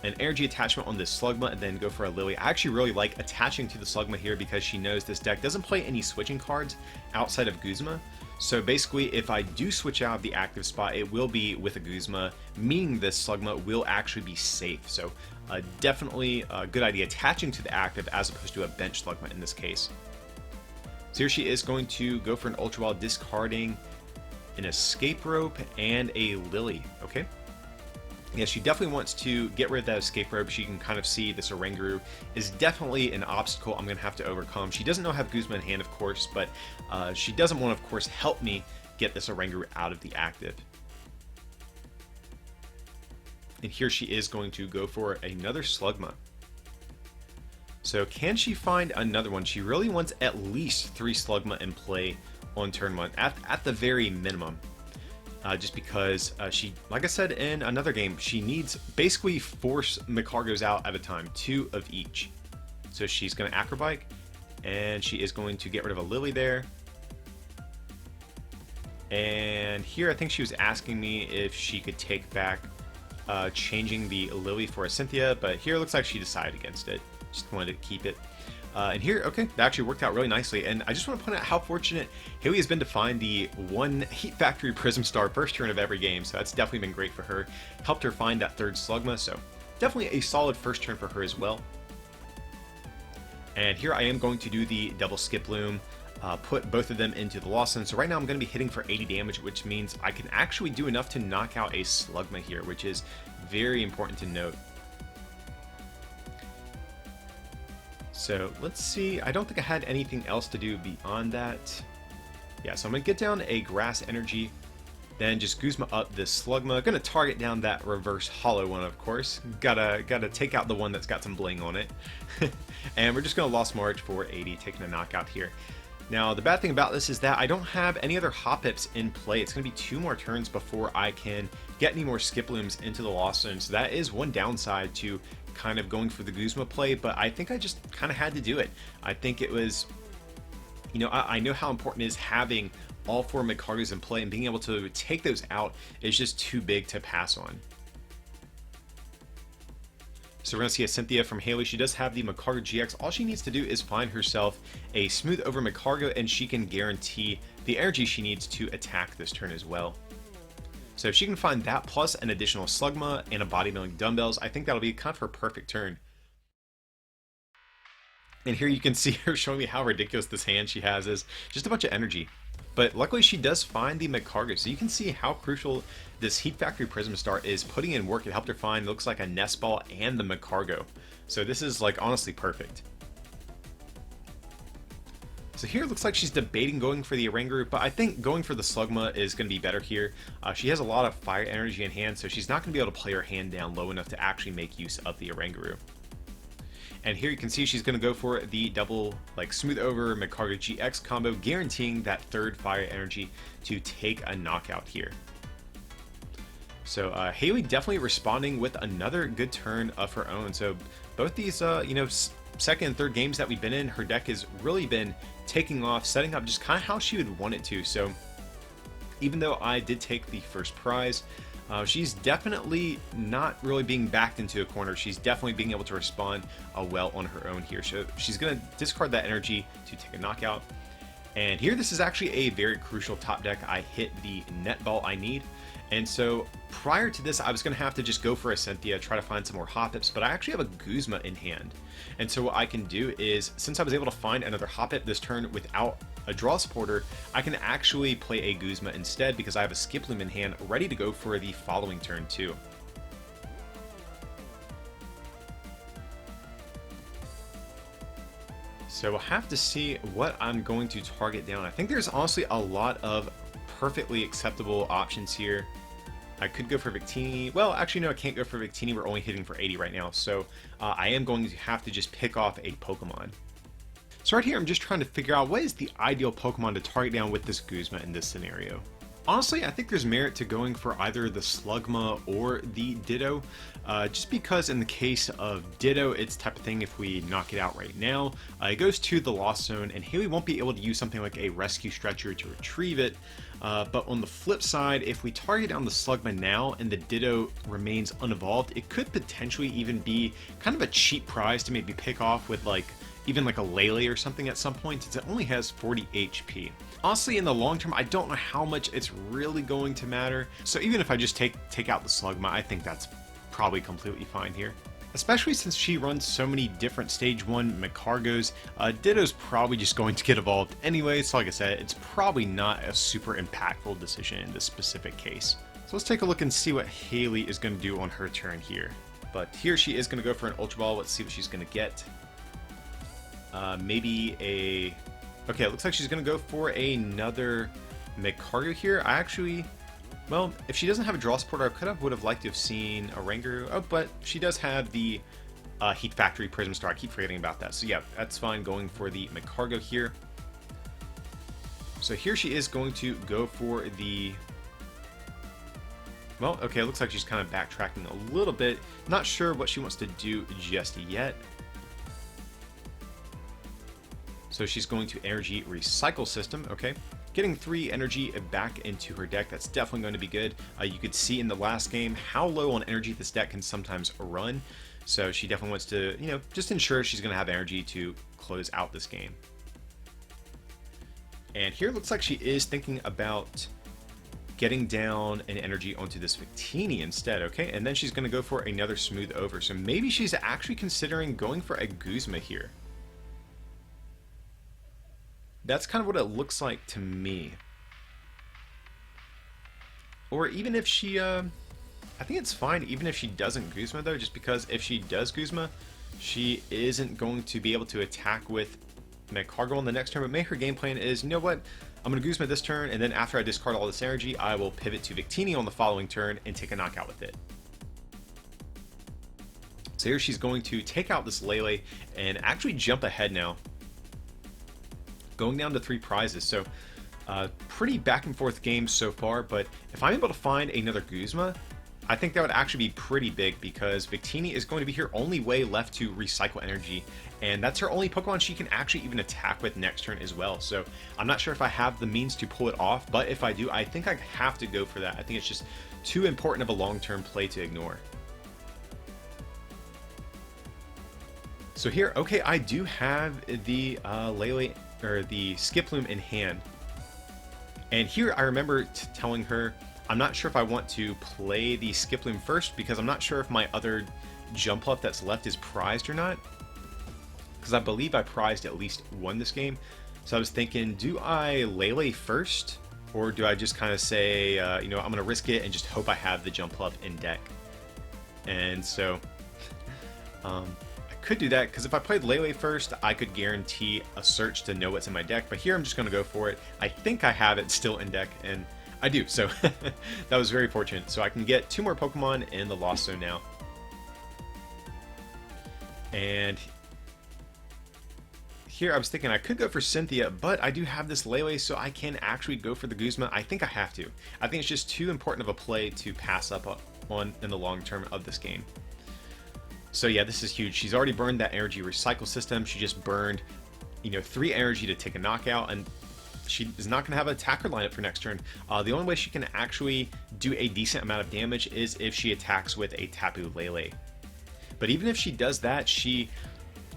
an energy attachment on this Slugma and then go for a Lily. I actually really like attaching to the Slugma here because she knows this deck doesn't play any switching cards outside of Guzma. So basically, if I do switch out of the active spot, it will be with a Guzma, meaning this Slugma will actually be safe. So definitely a good idea attaching to the active as opposed to a bench Slugma in this case. So here she is going to go for an Ultra Ball, discarding an Escape Rope and a Lily. Okay. Yeah, she definitely wants to get rid of that Escape Rope. She can kind of see this Oranguru is definitely an obstacle I'm going to have to overcome. She doesn't know I have Guzma in hand, of course, but she doesn't want to, of course, help me get this Oranguru out of the active. And here she is going to go for another Slugma. So can she find another one? She really wants at least 3 Slugma in play on turn 1, at the very minimum. Just because she, like I said in another game, she needs basically 4 Magcargos out at a time, 2 of each. So she's going to Acrobike, and she is going to get rid of a Lily there. And here I think she was asking me if she could take back changing the Lily for a Cynthia, but here it looks like she decided against it. Just wanted to keep it. And here, okay, that actually worked out really nicely. And I just want to point out how fortunate Haley has been to find the 1 Heat Factory Prism Star first turn of every game. So that's definitely been great for her. Helped her find that 3rd Slugma. So definitely a solid first turn for her as well. And here I am going to do the double Skiploom. put both of them into the Lost Zone. So right now I'm going to be hitting for 80 damage, which means I can actually do enough to knock out a Slugma here, which is very important to note. So let's see, I don't think I had anything else to do beyond that. Yeah, so I'm going to get down a Grass Energy, then just Guzma up this Slugma. Going to target down that reverse hollow one, of course. Gotta take out the one that's got some bling on it. And we're just going to Lost March for 80, taking a knockout here. Now, the bad thing about this is that I don't have any other Hop-Pips in play. It's going to be 2 more turns before I can get any more Skiplooms into the Lost Zone. So that is one downside to kind of going for the Guzma play, but I think I just kind of had to do it. I think it was, you know, I know how important it is having all 4 Magcargos in play, and being able to take those out is just too big to pass on. So we're going to see a Cynthia from Haley. She does have the Magcargo GX. All she needs to do is find herself a smooth over Magcargo, and she can guarantee the energy she needs to attack this turn as well. So if she can find that plus an additional Slugma and a Body Milling Dumbbells, I think that'll be kind of her perfect turn. And here you can see her showing me how ridiculous this hand she has is. Just a bunch of energy. But luckily she does find the Magcargo, so you can see how crucial this Heat Factory Prism Star is putting in work. It helped her find, looks like, a Nest Ball and the Magcargo. So this is, like, honestly perfect. So here it looks like she's debating going for the Oranguru, but I think going for the Slugma is going to be better here. She has a lot of fire energy in hand, so she's not going to be able to play her hand down low enough to actually make use of the Oranguru. And here you can see she's going to go for the double, like, smooth over Magcargo GX combo, guaranteeing that 3rd fire energy to take a knockout here. So Haley definitely responding with another good turn of her own. So both these, you know, second and third games that we've been in, her deck has really been taking off, setting up just kind of how she would want it to. So even though I did take the first prize, she's definitely not really being backed into a corner. She's definitely being able to respond well on her own here. So she's going to discard that energy to take a knockout. And here, this is actually a very crucial top deck. I hit the net ball I need. And so prior to this, I was going to have to just go for a Cynthia, try to find some more Hop-Pips, but I actually have a Guzma in hand. And so what I can do is, since I was able to find another Hop-Pip this turn without a draw supporter, I can actually play a Guzma instead because I have a Skiploom in hand ready to go for the following turn too. So we'll have to see what I'm going to target down. I think there's honestly a lot of perfectly acceptable options here. I could go for Victini. Well, actually, no, I can't go for Victini. We're only hitting for 80 right now. So I am going to have to just pick off a Pokemon. So right here, I'm just trying to figure out what is the ideal Pokemon to target down with this Guzma in this scenario. Honestly, I think there's merit to going for either the Slugma or the Ditto, just because in the case of Ditto, it's the type of thing, if we knock it out right now, it goes to the Lost Zone, and Haley won't be able to use something like a Rescue Stretcher to retrieve it. But on the flip side, if we target down the Slugma now and the Ditto remains unevolved, it could potentially even be kind of a cheap prize to maybe pick off with, like, even like a Lele or something at some point, since it only has 40 HP. Honestly, in the long term, I don't know how much it's really going to matter. So even if I just take out the Slugma, I think that's probably completely fine here. Especially since she runs so many different Stage 1 Magcargos, Ditto's probably just going to get evolved anyway, so like I said, it's probably not a super impactful decision in this specific case. So let's take a look and see what Haley is going to do on her turn here. But here she is going to go for an Ultra Ball. Let's see what she's going to get. Maybe a... Okay, it looks like she's going to go for another Magcargo here. I actually... Well, if she doesn't have a draw supporter, I would have liked to have seen a Oranguru. Oh, but she does have the Heat Factory Prism Star. I keep forgetting about that. So yeah, that's fine going for the Magcargo here. So here she is going to go for the... Well, okay, it looks like she's kind of backtracking a little bit. Not sure what she wants to do just yet. So she's going to Energy Recycle System, okay. Getting 3 energy back into her deck, that's definitely going to be good. You could see in the last game how low on energy this deck can sometimes run. So she definitely wants to, you know, just ensure she's going to have energy to close out this game. And here it looks like she is thinking about getting down an energy onto this Victini instead, okay? And then she's going to go for another Smooth Over. So maybe she's actually considering going for a Guzma here. That's kind of what it looks like to me. Or even if she, I think it's fine even if she doesn't Guzma though, just because if she does Guzma, she isn't going to be able to attack with Magcargo on the next turn, but maybe her game plan is, you know what, I'm going to Guzma this turn, and then after I discard all this energy, I will pivot to Victini on the following turn and take a knockout with it. So here she's going to take out this Lele and actually jump ahead now, going down to 3 prizes. So pretty back and forth game so far, but if I'm able to find another Guzma, I think that would actually be pretty big, because Victini is going to be her only way left to recycle energy, and that's her only Pokemon she can actually even attack with next turn as well. So I'm not sure if I have the means to pull it off, but if I do, I think I have to go for that. I think it's just too important of a long-term play to ignore. So here, okay, I do have the Lele, or the Skiploom in hand. And here I remember telling her, I'm not sure if I want to play the Skiploom first, because I'm not sure if my other Jumpluff that's left is prized or not. Because I believe I prized at least one this game. So I was thinking, do I Lele first? Or do I just kind of say, you know, I'm going to risk it and just hope I have the Jumpluff in deck? And so I could do that, because if I played Lele first, I could guarantee a search to know what's in my deck. But here I'm just going to go for it. I think I have it still in deck, and I do, so that was very fortunate. So I can get 2 more Pokemon in the Lost Zone now. And here I was thinking I could go for Cynthia, but I do have this Lele, so I can actually go for the Guzma. I think I have to. I think it's just too important of a play to pass up on in the long term of this game. So yeah, this is huge. She's already burned that energy recycle system. She just burned, you know, 3 energy to take a knockout, and she is not going to have an attacker lineup for next turn. The only way she can actually do a decent amount of damage is if she attacks with a Tapu Lele. But even if she does that, she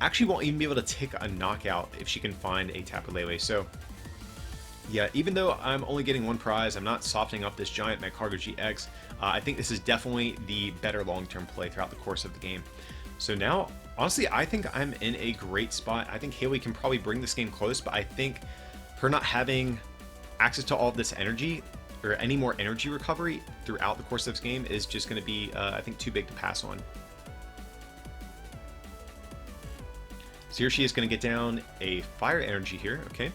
actually won't even be able to take a knockout if she can find a Tapu Lele. So yeah, even though I'm only getting 1 prize, I'm not softening up this giant Magcargo GX. I think this is definitely the better long-term play throughout the course of the game. So now, honestly, I think I'm in a great spot. I think Haley can probably bring this game close, but I think her not having access to all of this energy, or any more energy recovery throughout the course of this game, is just going to be, I think, too big to pass on. So here she is going to get down a fire energy here, okay.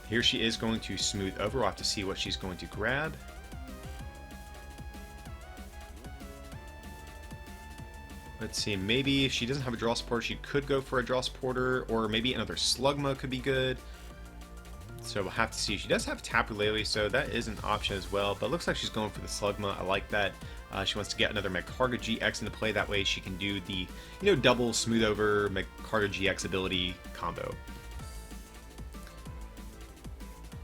Here she is going to smooth over. We'll have to see what she's going to grab. Let's see, maybe if she doesn't have a draw supporter, she could go for a draw supporter, or maybe another Slugma could be good. So we'll have to see. She does have Tapu Lele, so that is an option as well, but it looks like she's going for the Slugma. I like that. She wants to get another Magcargo GX into play. That way she can do the, you know, double smooth over Magcargo GX ability combo.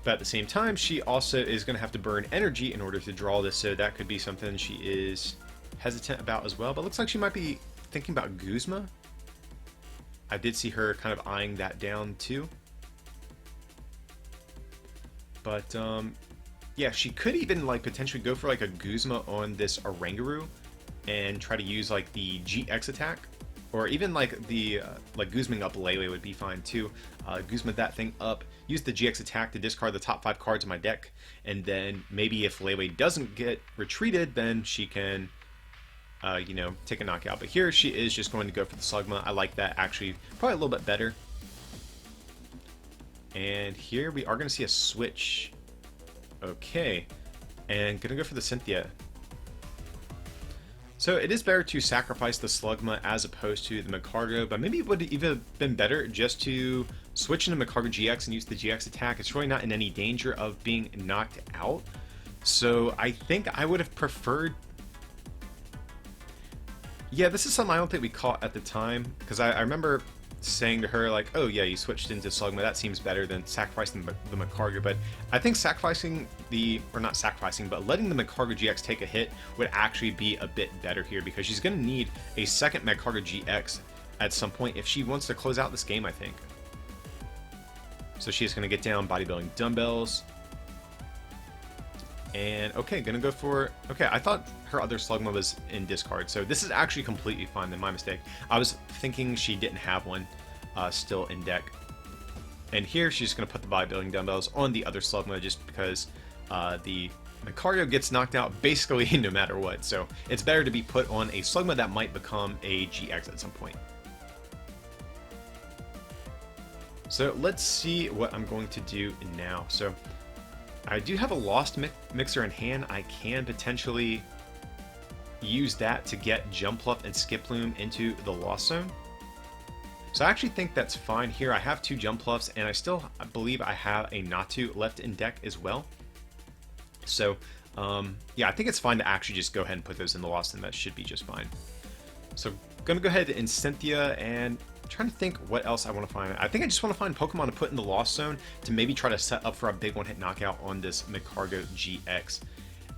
But at the same time, she also is going to have to burn energy in order to draw this, so that could be something she is hesitant about as well. But it looks like she might be thinking about Guzma. I did see her kind of eyeing that down too. But yeah, she could even like potentially go for like a Guzma on this Oranguru and try to use like the GX attack, or even like the like Guzming up Lele would be fine too. Guzma that thing up, use the GX attack to discard the top 5 cards in my deck, and then maybe if Lele doesn't get retreated, then she can you know, take a knockout. But here she is just going to go for the Slugma. I like that actually, probably a little bit better. And here we are going to see a switch. Okay, and gonna go for the Cynthia. So it is better to sacrifice the Slugma as opposed to the Magcargo, but maybe it would have even been better just to switch into Magcargo GX and use the GX attack. It's really not in any danger of being knocked out. So I think I would have preferred... Yeah, this is something I don't think we caught at the time, because I remember saying to her, like, oh yeah, you switched into Slugma, that seems better than sacrificing the Magcargo, but I think sacrificing the, or not sacrificing, but letting the Magcargo GX take a hit would actually be a bit better here, because she's going to need a second Magcargo GX at some point if she wants to close out this game, I think. So she's going to get down bodybuilding dumbbells. And okay, gonna go for, okay, I thought her other Slugma was in discard, so this is actually completely fine, then my mistake. I was thinking she didn't have one still in deck. And here she's just going to put the bodybuilding dumbbells on the other Slugma just because the Magcargo gets knocked out basically no matter what. So it's better to be put on a Slugma that might become a GX at some point. So let's see what I'm going to do now. So I do have a Lost Mixer in hand. I can potentially use that to get Jumpluff and Skiploom into the Lost Zone. So I actually think that's fine here. I have 2 Jumpluffs, and I believe I have a Natu left in deck as well. So yeah, I think it's fine to actually just go ahead and put those in the Lost, and that should be just fine. So I'm gonna go ahead and Cynthia, and trying to think what else I want to find. I think I just want to find Pokemon to put in the Lost Zone to maybe try to set up for a big one-hit knockout on this Magcargo GX.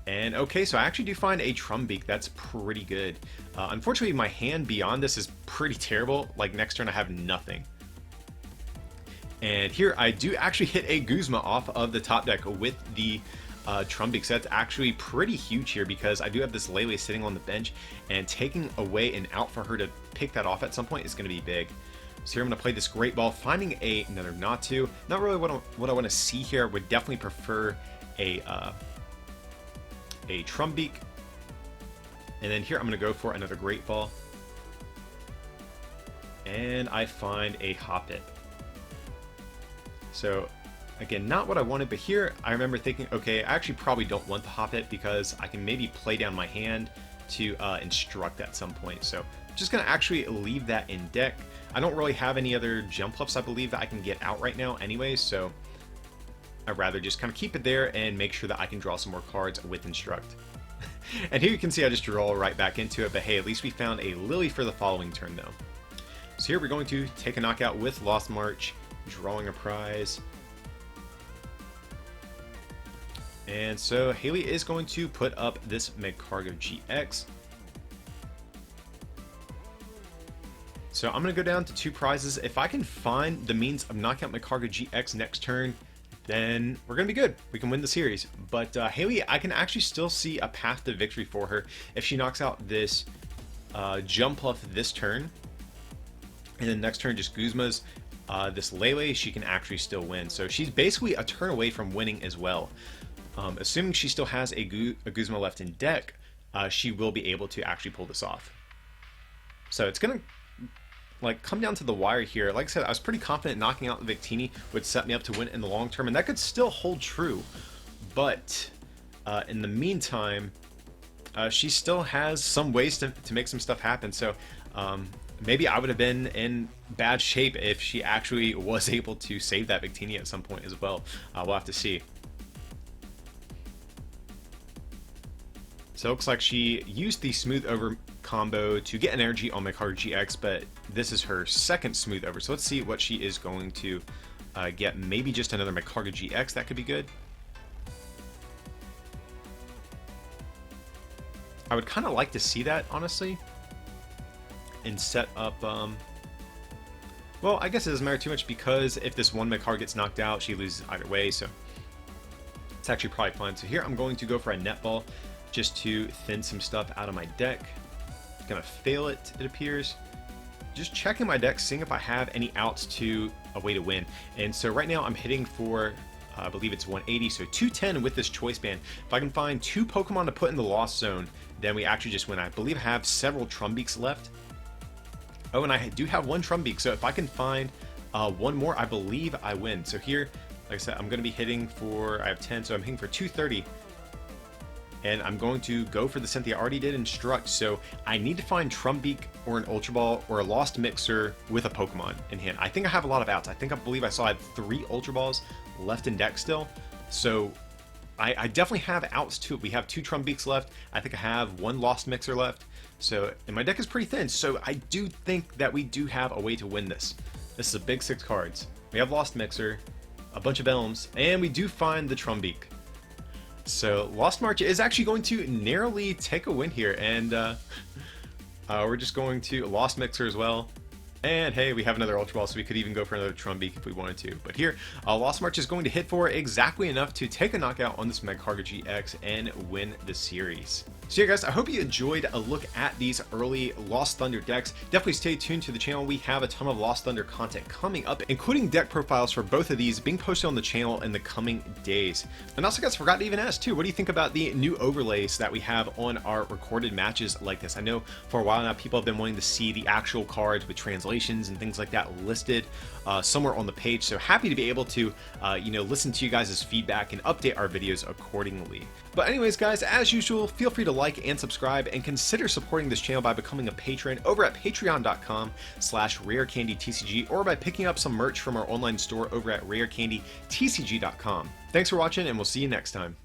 And okay, so I actually do find a Trumbeak. That's pretty good. Unfortunately, my hand beyond this is pretty terrible. Like next turn I have nothing. And here I do actually hit a Guzma off of the top deck with the Trumbeak. So that's actually pretty huge here because I do have this Lele sitting on the bench, and taking away an out for her to pick that off at some point is going to be big. So here I'm going to play this Great Ball, finding another Natu. Not really what I want to see here. Would definitely prefer a Trumbeak. And then here I'm going to go for another Great Ball. And I find a Hoppip. So again, not what I wanted, but here I remember thinking, okay, I actually probably don't want the Hoppip because I can maybe play down my hand to instruct at some point. So I'm just going to actually leave that in deck. I don't really have any other Jumpluffs, I believe, that I can get out right now anyway, so I'd rather just kind of keep it there and make sure that I can draw some more cards with Instruct. And here you can see I just draw right back into it, but hey, at least we found a Lily for the following turn though. So here we're going to take a knockout with Lost March, drawing a prize. And so Haley is going to put up this Magcargo GX. So I'm going to go down to 2 prizes. If I can find the means of knocking out Magcargo GX next turn, then we're going to be good. We can win the series. But Haley, I can actually still see a path to victory for her if she knocks out this Jumpluff this turn. And then next turn just Guzma's this Lele, she can actually still win. So she's basically a turn away from winning as well. Assuming she still has a Guzma left in deck, she will be able to actually pull this off. So it's going to come down to the wire here. Like I said, I was pretty confident knocking out the Victini would set me up to win in the long term, and that could still hold true. But in the meantime, she still has some ways to make some stuff happen. So maybe I would have been in bad shape if she actually was able to save that Victini at some point as well. We'll have to see. So it looks like she used the Smooth Over combo to get an energy on Magcargo GX, but this is her second Smooth Over. So let's see what she is going to get. Maybe just another Magcargo GX, that could be good. I would kind of like to see that, honestly, and set up, well, I guess it doesn't matter too much because if this one Magcargo gets knocked out, she loses either way, so it's actually probably fine. So here I'm going to go for a Netball just to thin some stuff out of my deck. Gonna fail it, it appears. Just checking my deck, seeing if I have any outs to a way to win. And so right now I'm hitting for, I believe it's 180, so 210 with this Choice Band. If I can find 2 Pokemon to put in the Lost Zone, then we actually just win. I believe I have several Trumbeaks left. Oh, and I do have 1 Trumbeak, so if I can find 1 more, I believe I win. So here, like I said, I'm gonna be hitting for, I have 10, so I'm hitting for 230. And I'm going to go for the Cynthia. I already did Instruct, so I need to find Trumbeak or an Ultra Ball or a Lost Mixer with a Pokemon in hand. I think I have a lot of outs. I believe I saw I had 3 Ultra Balls left in deck still. So I definitely have outs too. We have 2 Trumbeaks left. I think I have 1 Lost Mixer left. So, and my deck is pretty thin. So I do think that we do have a way to win this. This is a big 6 cards. We have Lost Mixer, a bunch of Elms, and we do find the Trumbeak. So Lost March is actually going to narrowly take a win here, and we're just going to Lost Mixer as well. And hey, we have another Ultra Ball, so we could even go for another Trumbeak if we wanted to. But here, Lost March is going to hit for exactly enough to take a knockout on this Magcargo GX and win the series. So yeah guys, I hope you enjoyed a look at these early Lost Thunder decks. Definitely stay tuned to the channel. We have a ton of Lost Thunder content coming up, including deck profiles for both of these being posted on the channel in the coming days. And also guys, forgot to even ask too, what do you think about the new overlays that we have on our recorded matches like this? I know for a while now people have been wanting to see the actual cards with translations and things like that listed somewhere on the page, so happy to be able to listen to you guys' feedback and update our videos accordingly. But anyways guys, as usual, feel free to like and subscribe, and consider supporting this channel by becoming a patron over at patreon.com/rarecandytcg, or by picking up some merch from our online store over at rarecandytcg.com. Thanks for watching, and we'll see you next time.